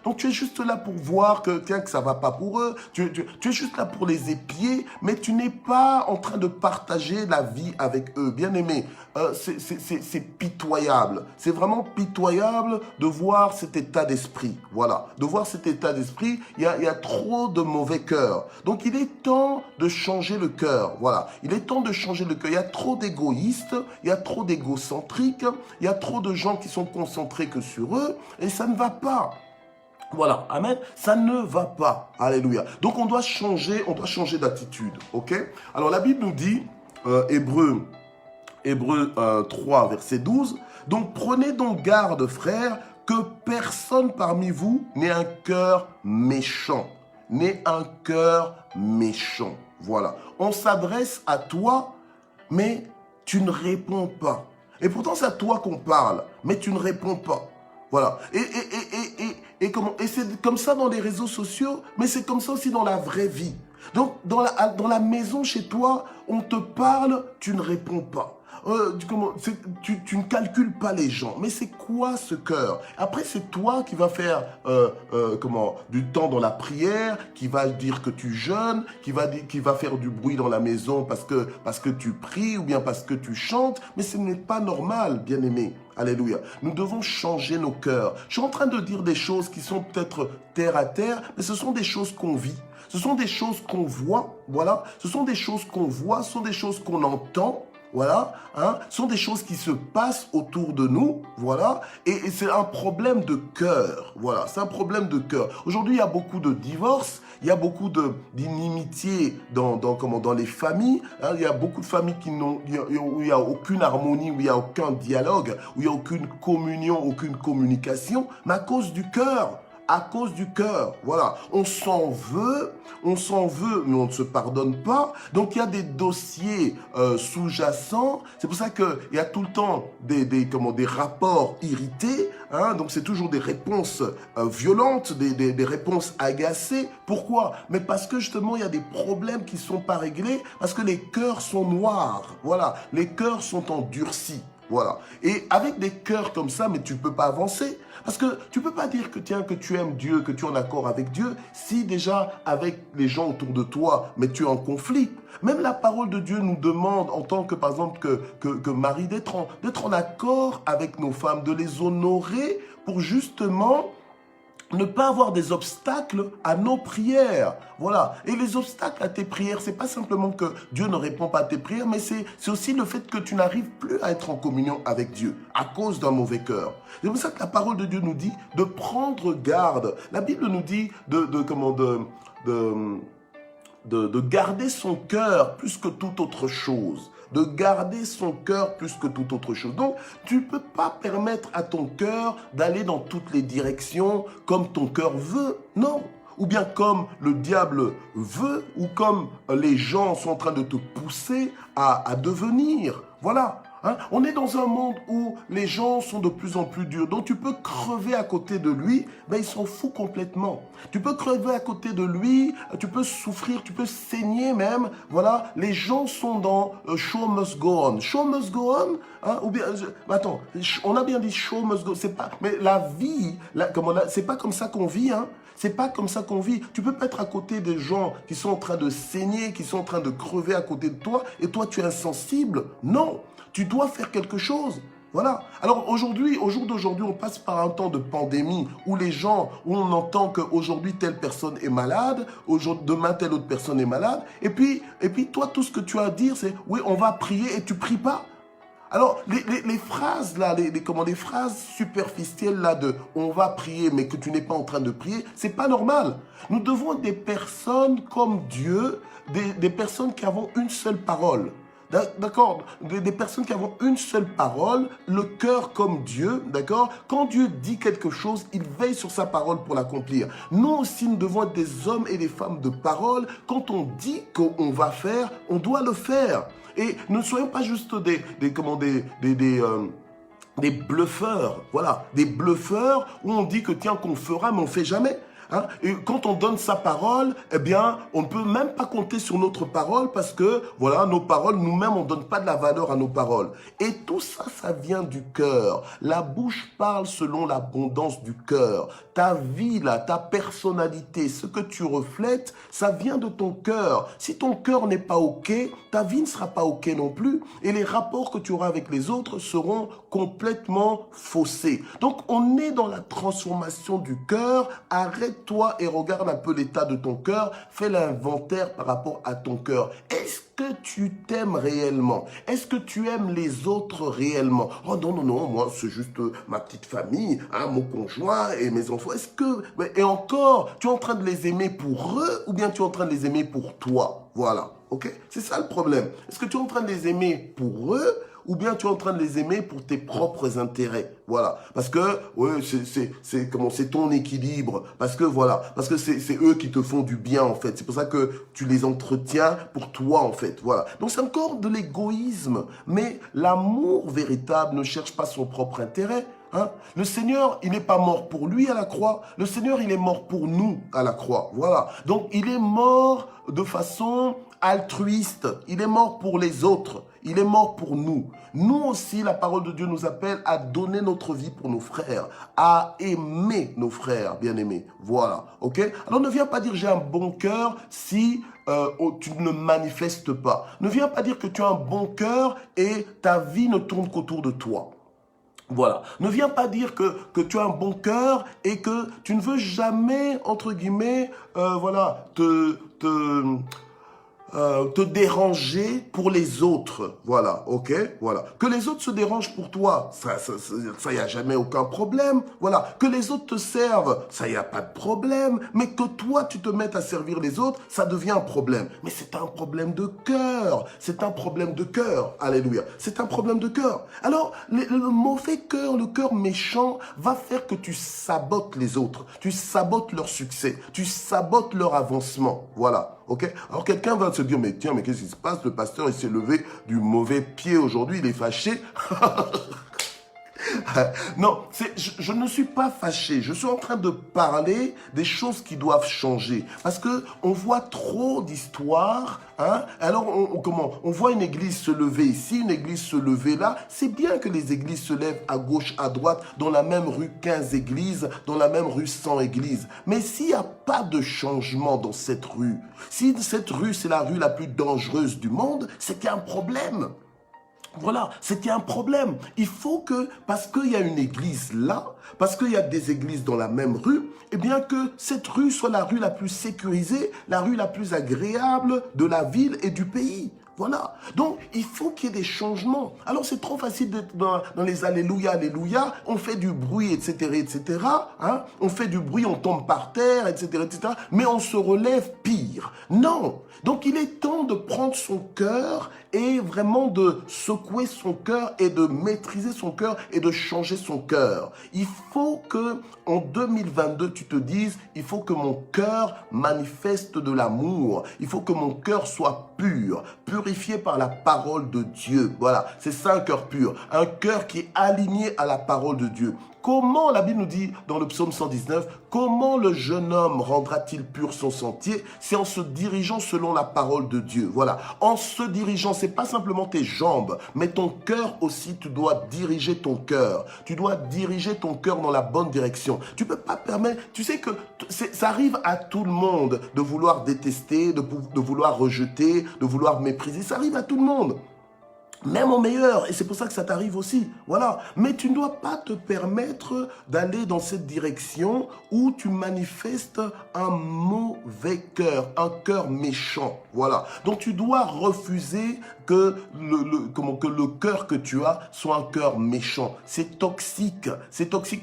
A: Donc tu es juste là pour voir que ça va pas pour eux. Tu es juste là pour les épier, mais tu n'es pas en train de partager la vie avec eux. Bien aimé, c'est pitoyable. C'est vraiment pitoyable de voir cet état d'esprit. Voilà, de voir cet état d'esprit. Il y a trop de mauvais cœurs. Donc il est temps de changer le cœur. Voilà, il est temps de changer le cœur. Il y a trop d'égoïstes, il y a trop d'égocentriques, il y a trop de gens qui sont concentrés que sur eux, et ça ne va pas. Voilà, amen, ça ne va pas, alléluia. Donc on doit changer d'attitude, ok? Alors la Bible nous dit, Hébreux 3, verset 12, donc prenez donc garde, frères, que personne parmi vous n'ait un cœur méchant, voilà. On s'adresse à toi, mais tu ne réponds pas. Et pourtant, c'est à toi qu'on parle, mais tu ne réponds pas. Voilà. Et c'est comme ça dans les réseaux sociaux, mais c'est comme ça aussi dans la vraie vie. Donc, dans la maison chez toi, on te parle, tu ne réponds pas. Tu ne calcules pas les gens. Mais c'est quoi ce cœur? Après, c'est toi qui vas faire du temps dans la prière, qui va dire que tu jeûnes, qui va faire du bruit dans la maison parce que tu pries ou bien parce que tu chantes. Mais ce n'est pas normal, bien-aimé. Alléluia. Nous devons changer nos cœurs. Je suis en train de dire des choses qui sont peut-être terre à terre, mais ce sont des choses qu'on vit. Ce sont des choses qu'on voit, voilà. Ce sont des choses qu'on voit, ce sont des choses qu'on entend. Voilà, hein, ce sont des choses qui se passent autour de nous, voilà, et c'est un problème de cœur, voilà, c'est un problème de cœur. Aujourd'hui, il y a beaucoup de divorces, il y a beaucoup d'inimitié dans les familles, hein, il y a beaucoup de familles où il n'y a aucune harmonie, où il n'y a aucun dialogue, où il n'y a aucune communion, aucune communication, mais à cause du cœur. À cause du cœur, voilà. On s'en veut, mais on ne se pardonne pas. Donc, il y a des dossiers sous-jacents. C'est pour ça qu'il y a tout le temps des rapports irrités. Hein. Donc, c'est toujours des réponses violentes, des réponses agacées. Pourquoi? Mais parce que, justement, il y a des problèmes qui ne sont pas réglés, parce que les cœurs sont noirs. Voilà, les cœurs sont endurcis. Voilà. Et avec des cœurs comme ça, mais tu ne peux pas avancer. Parce que tu ne peux pas dire que tu aimes Dieu, que tu es en accord avec Dieu, si déjà avec les gens autour de toi, mais tu es en conflit. Même la parole de Dieu nous demande, en tant que, par exemple, que Marie, d'être en accord avec nos femmes, de les honorer pour justement ne pas avoir des obstacles à nos prières. Voilà. Et les obstacles à tes prières, c'est pas simplement que Dieu ne répond pas à tes prières, mais c'est aussi le fait que tu n'arrives plus à être en communion avec Dieu à cause d'un mauvais cœur. C'est pour ça que la parole de Dieu nous dit de prendre garde. La Bible nous dit de garder son cœur plus que toute autre chose. De garder son cœur plus que toute autre chose. Donc, tu ne peux pas permettre à ton cœur d'aller dans toutes les directions comme ton cœur veut. Non. Ou bien comme le diable veut, ou comme les gens sont en train de te pousser à devenir. Voilà. Hein? On est dans un monde où les gens sont de plus en plus durs. Donc tu peux crever à côté de lui, ben il s'en fout complètement. Tu peux crever à côté de lui, tu peux souffrir, tu peux saigner même. Voilà, les gens sont dans show must go on. Show must go on, hein? Ou bien, attends, on a bien dit show must go. C'est pas, mais la vie, c'est pas comme ça qu'on vit, hein. C'est pas comme ça qu'on vit. Tu peux pas être à côté des gens qui sont en train de saigner, qui sont en train de crever à côté de toi, et toi tu es insensible. Non, tu dois faire quelque chose. Voilà. Alors aujourd'hui, au jour d'aujourd'hui, on passe par un temps de pandémie où où on entend qu'aujourd'hui telle personne est malade, demain telle autre personne est malade, et puis toi tout ce que tu as à dire c'est oui on va prier et tu pries pas. Alors, les phrases là, les phrases superficielles là de « on va prier » mais que tu n'es pas en train de prier, c'est pas normal. Nous devons être des personnes comme Dieu, des personnes qui avons une seule parole. D'accord? Des personnes qui avons une seule parole, le cœur comme Dieu, d'accord? Quand Dieu dit quelque chose, il veille sur sa parole pour l'accomplir. Nous aussi, nous devons être des hommes et des femmes de parole. Quand on dit qu'on va faire, on doit le faire. Et ne soyons pas juste des bluffeurs, voilà, des bluffeurs où on dit que tiens qu'on fera mais on fait jamais. Hein? Et quand on donne sa parole, eh bien, on ne peut même pas compter sur notre parole parce que, voilà, nos paroles, nous-mêmes, on ne donne pas de la valeur à nos paroles. Et tout ça, ça vient du cœur. La bouche parle selon l'abondance du cœur. Ta vie, là, ta personnalité, ce que tu reflètes, ça vient de ton cœur. Si ton cœur n'est pas OK, ta vie ne sera pas OK non plus. Et les rapports que tu auras avec les autres seront complètement faussés. Donc, on est dans la transformation du cœur. Arrête-toi et regarde un peu l'état de ton cœur. Fais l'inventaire par rapport à ton cœur. Est-ce que tu t'aimes réellement? Est-ce que tu aimes les autres réellement? Oh non, non, non, moi c'est juste ma petite famille, hein, mon conjoint et mes enfants. Est-ce que... Et encore, tu es en train de les aimer pour eux ou bien tu es en train de les aimer pour toi? Voilà, ok? C'est ça le problème. Est-ce que tu es en train de les aimer pour eux ou bien tu es en train de les aimer pour tes propres intérêts? Voilà. Parce que, ouais, c'est ton équilibre. Parce que, voilà. Parce que c'est eux qui te font du bien, en fait. C'est pour ça que tu les entretiens pour toi, en fait. Voilà. Donc, c'est encore de l'égoïsme. Mais l'amour véritable ne cherche pas son propre intérêt. Hein? Le Seigneur, il n'est pas mort pour lui à la croix. Le Seigneur, il est mort pour nous à la croix. Voilà. Donc, il est mort de façon altruiste. Il est mort pour les autres. Il est mort pour nous. Nous aussi, la parole de Dieu nous appelle à donner notre vie pour nos frères, à aimer nos frères bien-aimés. Voilà, ok? Alors ne viens pas dire j'ai un bon cœur si tu ne manifestes pas. Ne viens pas dire que tu as un bon cœur et ta vie ne tourne qu'autour de toi. Voilà. Ne viens pas dire que tu as un bon cœur et que tu ne veux jamais, entre guillemets, voilà, te déranger pour les autres. Voilà, ok? Voilà. Que les autres se dérangent pour toi, ça y a jamais aucun problème. Voilà. Que les autres te servent, ça y a pas de problème. Mais que toi, tu te mettes à servir les autres, ça devient un problème. Mais c'est un problème de cœur. C'est un problème de cœur. Alléluia. C'est un problème de cœur. Alors, le mauvais cœur, le cœur méchant, va faire que tu sabotes les autres. Tu sabotes leur succès. Tu sabotes leur avancement. Voilà. Ok? Alors quelqu'un va se dire, mais tiens, mais qu'est-ce qui se passe? Le pasteur, il s'est levé du mauvais pied aujourd'hui, il est fâché. Non, je ne suis pas fâché. Je suis en train de parler des choses qui doivent changer. Parce que on voit trop d'histoires. Hein? Alors, on voit une église se lever ici, une église se lever là. C'est bien que les églises se lèvent à gauche, à droite, dans la même rue 15 églises, dans la même rue 100 églises. Mais s'il n'y a pas de changement dans cette rue, si cette rue, c'est la rue la plus dangereuse du monde, c'est qu'il y a un problème. Voilà, c'était un problème. Il faut que, parce qu'il y a une église là, parce qu'il y a des églises dans la même rue, eh bien que cette rue soit la rue la plus sécurisée, la rue la plus agréable de la ville et du pays. Voilà. Donc, il faut qu'il y ait des changements. Alors, c'est trop facile d'être dans les alléluia, alléluia. On fait du bruit, etc., etc. Hein? On fait du bruit, on tombe par terre, etc., etc. Mais on se relève pire. Non. Donc, il est temps de prendre son cœur et vraiment de secouer son cœur et de maîtriser son cœur et de changer son cœur. Il faut que, en 2022, tu te dises, il faut que mon cœur manifeste de l'amour. Il faut que mon cœur soit pur, purifié par la parole de Dieu. Voilà, c'est ça un cœur pur, un cœur qui est aligné à la parole de Dieu. Comment, la Bible nous dit dans le psaume 119, comment le jeune homme rendra-t-il pur son sentier? C'est en se dirigeant selon la parole de Dieu. Voilà, en se dirigeant, c'est pas simplement tes jambes, mais ton cœur aussi, tu dois diriger ton cœur. Tu dois diriger ton cœur dans la bonne direction. Tu peux pas permettre, tu sais que ça arrive à tout le monde de vouloir détester, de vouloir rejeter, de vouloir mépriser. Ça arrive à tout le monde. Même au meilleur, et c'est pour ça que ça t'arrive aussi, voilà. Mais tu ne dois pas te permettre d'aller dans cette direction où tu manifestes un mauvais cœur, un cœur méchant, voilà. Donc tu dois refuser que le cœur que tu as soit un cœur méchant. C'est toxique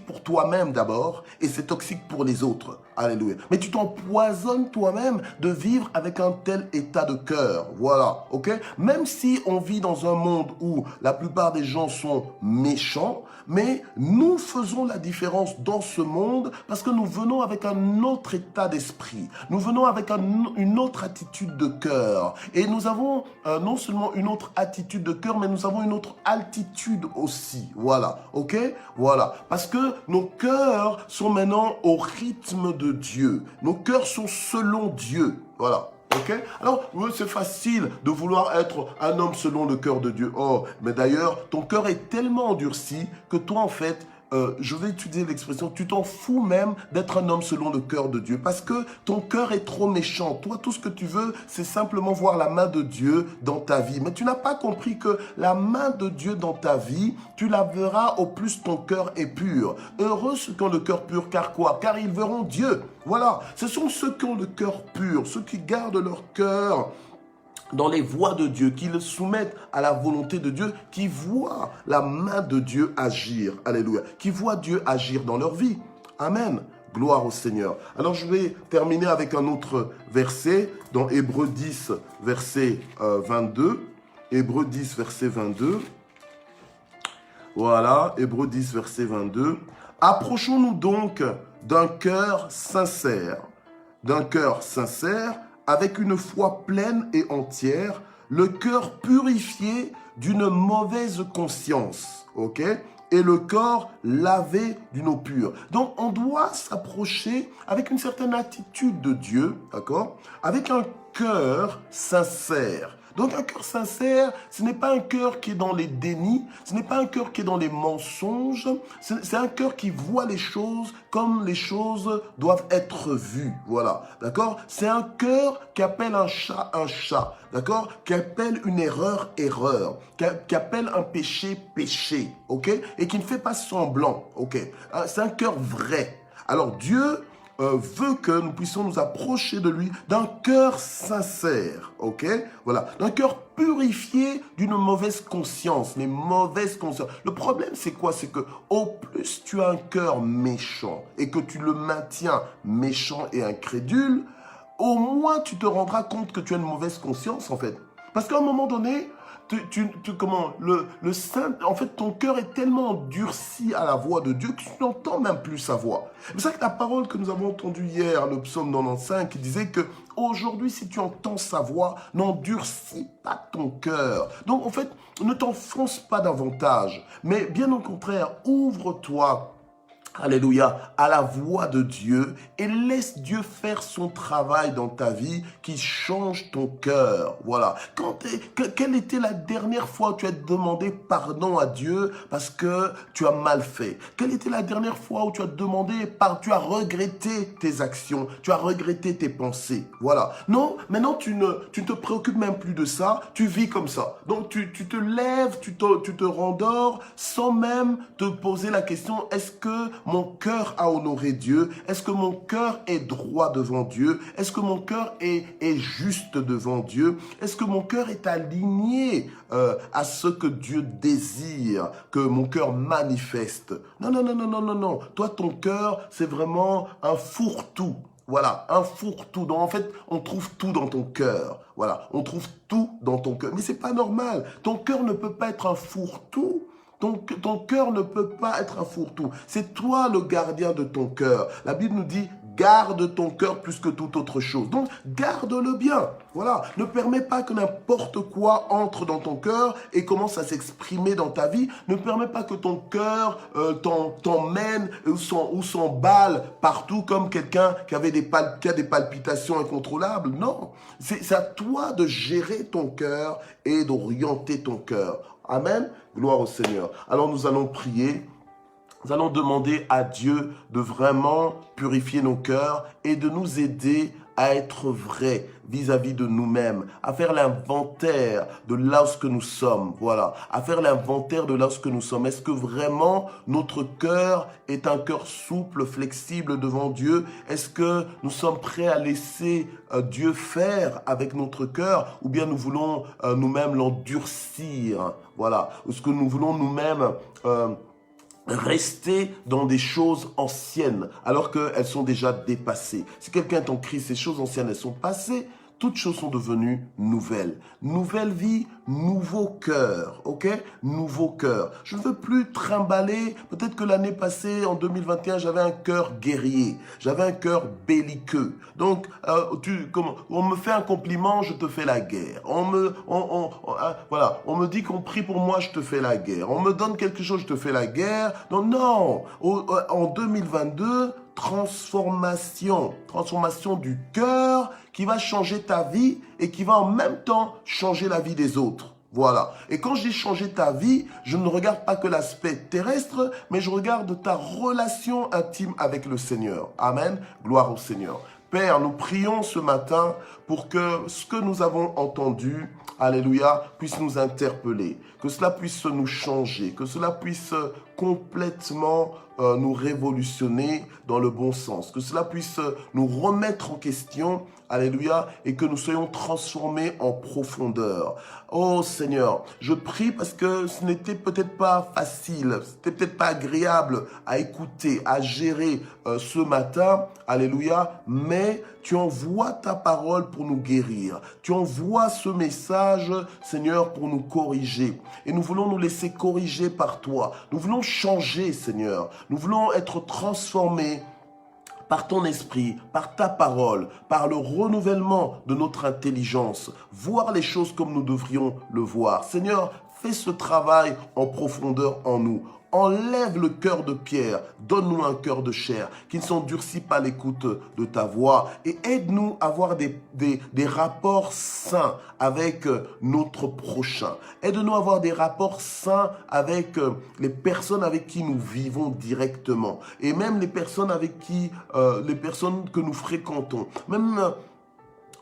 A: pour toi-même d'abord, et c'est toxique pour les autres. Alléluia. Mais tu t'empoisonnes toi-même de vivre avec un tel état de cœur. Voilà, ok? Même si on vit dans un monde où la plupart des gens sont méchants, mais nous faisons la différence dans ce monde parce que nous venons avec un autre état d'esprit. Nous venons avec une autre attitude de cœur. Et nous avons non seulement une autre attitude de cœur, mais nous avons une autre altitude aussi. Voilà, ok? Voilà. Parce que nos cœurs sont maintenant au rythme de Dieu. Nos cœurs sont selon Dieu. Voilà. Ok? Alors, oui, c'est facile de vouloir être un homme selon le cœur de Dieu. Oh, mais d'ailleurs, ton cœur est tellement endurci que toi, en fait, je vais utiliser l'expression, tu t'en fous même d'être un homme selon le cœur de Dieu parce que ton cœur est trop méchant. Toi, tout ce que tu veux, c'est simplement voir la main de Dieu dans ta vie. Mais tu n'as pas compris que la main de Dieu dans ta vie, tu la verras au plus ton cœur est pur. Heureux ceux qui ont le cœur pur, car quoi? Car ils verront Dieu. Voilà, ce sont ceux qui ont le cœur pur, ceux qui gardent leur cœur dans les voies de Dieu, qui le soumettent à la volonté de Dieu, qui voient la main de Dieu agir. Alléluia. Qui voient Dieu agir dans leur vie. Amen. Gloire au Seigneur. Alors je vais terminer avec un autre verset dans Hébreux 10, verset 22. Hébreux 10, verset 22. Voilà, Hébreux 10, verset 22. Approchons-nous donc d'un cœur sincère. D'un cœur sincère, avec une foi pleine et entière, le cœur purifié d'une mauvaise conscience, ok? Et le corps lavé d'une eau pure. Donc, on doit s'approcher avec une certaine attitude de Dieu, d'accord? Avec un cœur sincère. Donc, un cœur sincère, ce n'est pas un cœur qui est dans les dénis, ce n'est pas un cœur qui est dans les mensonges, c'est un cœur qui voit les choses comme les choses doivent être vues. Voilà, d'accord? C'est un cœur qui appelle un chat, d'accord? Qui appelle une erreur, qui appelle un péché, péché, ok? Et qui ne fait pas semblant, ok? C'est un cœur vrai. Alors, Dieu veut que nous puissions nous approcher de lui d'un cœur sincère, ok? Voilà, d'un cœur purifié d'une mauvaise conscience, les mauvaises consciences. Le problème, c'est quoi? C'est que au plus tu as un cœur méchant et que tu le maintiens méchant et incrédule, au moins tu te rendras compte que tu as une mauvaise conscience, en fait. Parce qu'à un moment donné, en fait, ton cœur est tellement endurci à la voix de Dieu que tu n'entends même plus sa voix. C'est pour ça que la parole que nous avons entendue hier, le psaume 95, qui disait que aujourd'hui, si tu entends sa voix, n'endurcis pas ton cœur. Donc, en fait, ne t'enfonce pas davantage, mais bien au contraire, ouvre-toi. Alléluia, à la voix de Dieu et laisse Dieu faire son travail dans ta vie qui change ton cœur. Voilà. Quelle était la dernière fois où tu as demandé pardon à Dieu parce que tu as mal fait? Quelle était la dernière fois où tu as tu as regretté tes actions, tu as regretté tes pensées? Voilà. Non, maintenant tu ne te préoccupes même plus de ça, tu vis comme ça. Donc tu te lèves, tu te rendors sans même te poser la question, est-ce que mon cœur a honoré Dieu? Est-ce que mon cœur est droit devant Dieu? Est-ce que mon cœur est juste devant Dieu? Est-ce que mon cœur est aligné à ce que Dieu désire que mon cœur manifeste? Non, non, non, non, non, non, non. Toi, ton cœur, c'est vraiment un fourre-tout. Voilà, un fourre-tout. Donc, en fait, on trouve tout dans ton cœur. Voilà, on trouve tout dans ton cœur. Mais c'est pas normal. Ton cœur ne peut pas être un fourre-tout. Ton cœur ne peut pas être un fourre-tout. C'est toi le gardien de ton cœur. La Bible nous dit, garde ton cœur plus que toute autre chose. Donc, garde-le bien. Voilà. Ne permets pas que n'importe quoi entre dans ton cœur et commence à s'exprimer dans ta vie. Ne permets pas que ton cœur t'emmène ou s'emballe partout comme quelqu'un qui a des palpitations incontrôlables. Non. C'est à toi de gérer ton cœur et d'orienter ton cœur. Amen. Gloire au Seigneur. Alors nous allons prier. Nous allons demander à Dieu de vraiment purifier nos cœurs et de nous aider à être vrais vis-à-vis de nous-mêmes, à faire l'inventaire de là où nous sommes, voilà, à faire l'inventaire de là où nous sommes. Est-ce que vraiment notre cœur est un cœur souple, flexible devant Dieu? Est-ce que nous sommes prêts à laisser Dieu faire avec notre cœur, ou bien nous voulons nous-mêmes l'endurcir, voilà, est-ce que nous voulons nous-mêmes rester dans des choses anciennes alors qu'elles sont déjà dépassées? Si quelqu'un est en Christ, ces choses anciennes, elles sont passées, toutes choses sont devenues nouvelles. Nouvelle vie, nouveau cœur, ok? Nouveau cœur. Je ne veux plus trimballer. Peut-être que l'année passée, en 2021, j'avais un cœur guerrier. J'avais un cœur belliqueux. Donc, on me fait un compliment, je te fais la guerre. On me dit qu'on prie pour moi, je te fais la guerre. On me donne quelque chose, je te fais la guerre. Donc non, en 2022, transformation du cœur qui va changer ta vie et qui va en même temps changer la vie des autres. Voilà. Et quand je dis changer ta vie, je ne regarde pas que l'aspect terrestre, mais je regarde ta relation intime avec le Seigneur. Amen. Gloire au Seigneur. Père, nous prions ce matin pour que ce que nous avons entendu, alléluia, puisse nous interpeller, que cela puisse nous changer, que cela puisse complètement nous révolutionner dans le bon sens, que cela puisse nous remettre en question, alléluia, et que nous soyons transformés en profondeur. Oh Seigneur, je prie parce que ce n'était peut-être pas facile, c'était peut-être pas agréable à écouter, à gérer ce matin, alléluia, mais tu envoies ta parole pour nous guérir. Tu envoies ce message, Seigneur, pour nous corriger. Et nous voulons nous laisser corriger par toi. Nous voulons changer, Seigneur. Nous voulons être transformés par ton esprit, par ta parole, par le renouvellement de notre intelligence, voir les choses comme nous devrions le voir. Seigneur, fais ce travail en profondeur en nous. Enlève le cœur de pierre, donne-nous un cœur de chair qui ne s'endurcit pas à l'écoute de ta voix et aide-nous à avoir des rapports sains avec notre prochain. Aide-nous à avoir des rapports sains avec les personnes avec qui nous vivons directement et même les personnes avec qui, les personnes que nous fréquentons, même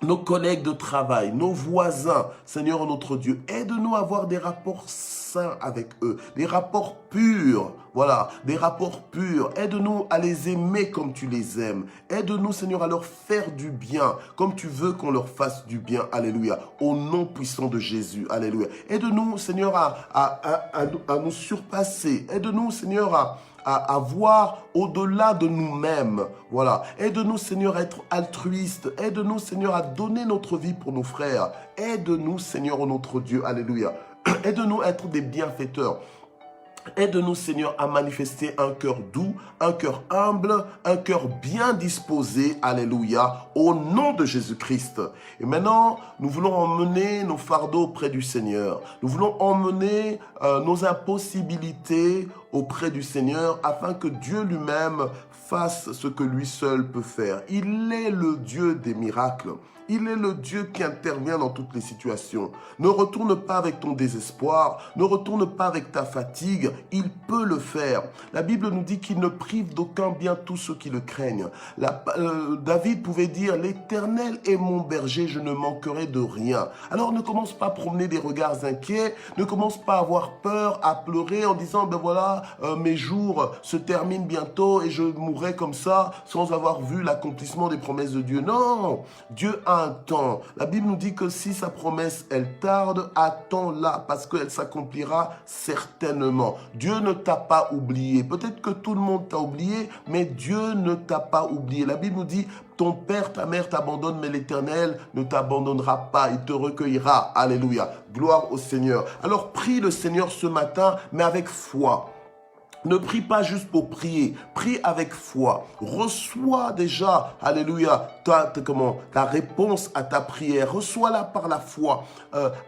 A: nos collègues de travail, nos voisins, Seigneur notre Dieu, aide-nous à avoir des rapports sains avec eux, des rapports purs, voilà, des rapports purs. Aide-nous à les aimer comme tu les aimes. Aide-nous, Seigneur, à leur faire du bien, comme tu veux qu'on leur fasse du bien, alléluia, au nom puissant de Jésus, alléluia. Aide-nous, Seigneur, à nous surpasser. Aide-nous, Seigneur, à voir au-delà de nous-mêmes. Voilà. Aide-nous, Seigneur, à être altruiste. Aide-nous, Seigneur, à donner notre vie pour nos frères. Aide-nous, Seigneur, notre Dieu. Alléluia. Aide-nous à être des bienfaiteurs. Aide-nous, Seigneur, à manifester un cœur doux, un cœur humble, un cœur bien disposé, alléluia, au nom de Jésus-Christ. Et maintenant, nous voulons emmener nos fardeaux auprès du Seigneur. Nous voulons emmener nos impossibilités auprès du Seigneur afin que Dieu lui-même fasse ce que lui seul peut faire. Il est le Dieu des miracles. Il est le Dieu qui intervient dans toutes les situations. Ne retourne pas avec ton désespoir, ne retourne pas avec ta fatigue, il peut le faire. La Bible nous dit qu'il ne prive d'aucun bien tous ceux qui le craignent. David pouvait dire, l'Éternel est mon berger, je ne manquerai de rien. Alors ne commence pas à promener des regards inquiets, ne commence pas à avoir peur, à pleurer en disant, ben voilà, mes jours se terminent bientôt et je mourrai comme ça sans avoir vu l'accomplissement des promesses de Dieu. Non, Dieu a un temps. La Bible nous dit que si sa promesse, elle tarde, attends-la parce qu'elle s'accomplira certainement. Dieu ne t'a pas oublié. Peut-être que tout le monde t'a oublié, mais Dieu ne t'a pas oublié. La Bible nous dit, ton père, ta mère t'abandonnent, mais l'Éternel ne t'abandonnera pas. Il te recueillera. Alléluia. Gloire au Seigneur. Alors prie le Seigneur ce matin, mais avec foi. Ne prie pas juste pour prier, prie avec foi. Reçois déjà, alléluia, ta réponse à ta prière. Reçois-la par la foi.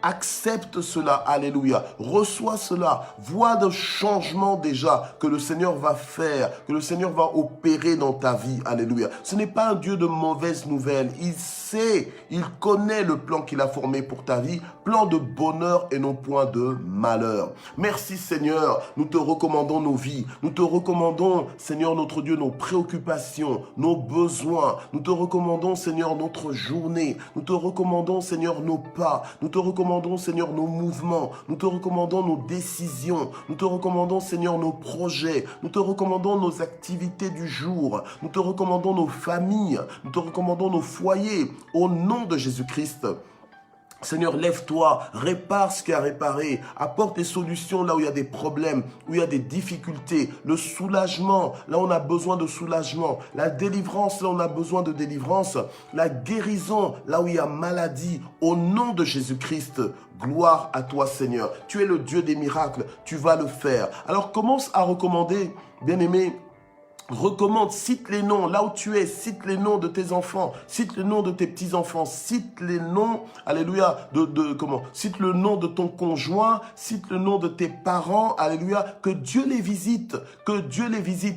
A: Accepte cela, alléluia. Reçois cela. Vois le changement déjà que le Seigneur va faire, que le Seigneur va opérer dans ta vie, alléluia. Ce n'est pas un Dieu de mauvaises nouvelles. Il sait, il connaît le plan qu'il a formé pour ta vie, plan de bonheur et non point de malheur. Merci Seigneur, nous te recommandons nos vies. Nous te recommandons, Seigneur notre Dieu, nos préoccupations, nos besoins. Nous te recommandons, Seigneur, notre journée. Nous te recommandons, Seigneur, nos pas. Nous te recommandons, Seigneur, nos mouvements. Nous te recommandons nos décisions. Nous te recommandons, Seigneur, nos projets. Nous te recommandons nos activités du jour. Nous te recommandons nos familles. Nous te recommandons nos foyers. Au nom de Jésus-Christ. Seigneur, lève-toi, répare ce qu'il y a à réparer, apporte des solutions là où il y a des problèmes, où il y a des difficultés, le soulagement, là où on a besoin de soulagement, la délivrance, là où on a besoin de délivrance, la guérison, là où il y a maladie, au nom de Jésus-Christ. Gloire à toi, Seigneur. Tu es le Dieu des miracles, tu vas le faire. Alors commence à recommander, bien-aimé, recommande, cite les noms, là où tu es, cite les noms de tes enfants, cite le nom de tes petits-enfants, cite les noms, alléluia, cite le nom de ton conjoint, cite le nom de tes parents, alléluia, que Dieu les visite,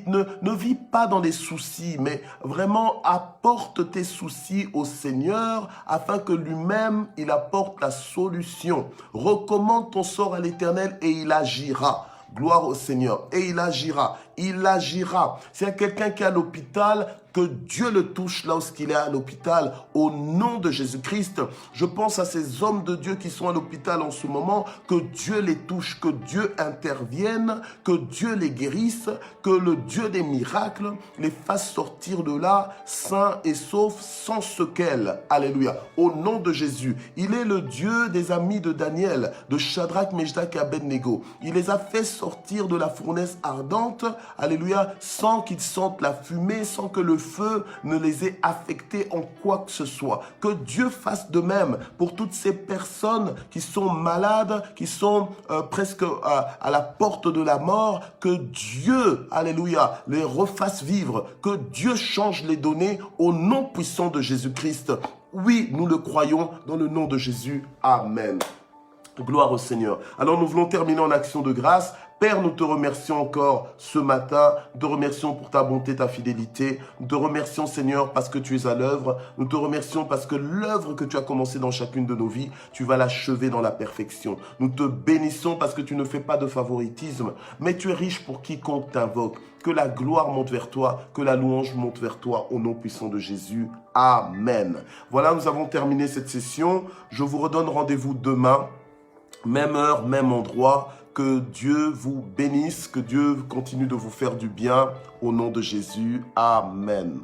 A: ne vis pas dans les soucis, mais vraiment apporte tes soucis au Seigneur, afin que lui-même, il apporte la solution. Recommande ton sort à l'Éternel et il agira. Gloire au Seigneur. Et il agira. Il agira. S'il y a quelqu'un qui est à l'hôpital, que Dieu le touche là où il est à l'hôpital, au nom de Jésus-Christ. Je pense à ces hommes de Dieu qui sont à l'hôpital en ce moment, que Dieu les touche, que Dieu intervienne, que Dieu les guérisse, que le Dieu des miracles les fasse sortir de là, sains et saufs, sans séquelles. Alléluia. Au nom de Jésus. Il est le Dieu des amis de Daniel, de Shadrach, Meshach et Abednego. Il les a fait sortir de la fournaise ardente, alléluia, sans qu'ils sentent la fumée, sans que le feu ne les ait affectés en quoi que ce soit. Que Dieu fasse de même pour toutes ces personnes qui sont malades, qui sont presque à la porte de la mort. Que Dieu, alléluia, les refasse vivre. Que Dieu change les données au nom puissant de Jésus-Christ. Oui, nous le croyons dans le nom de Jésus. Amen. Gloire au Seigneur. Alors nous voulons terminer en action de grâce. Père, nous te remercions encore ce matin. Nous te remercions pour ta bonté, ta fidélité. Nous te remercions, Seigneur, parce que tu es à l'œuvre. Nous te remercions parce que l'œuvre que tu as commencée dans chacune de nos vies, tu vas l'achever dans la perfection. Nous te bénissons parce que tu ne fais pas de favoritisme, mais tu es riche pour quiconque t'invoque. Que la gloire monte vers toi, que la louange monte vers toi, au nom puissant de Jésus. Amen. Voilà, nous avons terminé cette session. Je vous redonne rendez-vous demain. Même heure, même endroit. Que Dieu vous bénisse, que Dieu continue de vous faire du bien. Au nom de Jésus. Amen.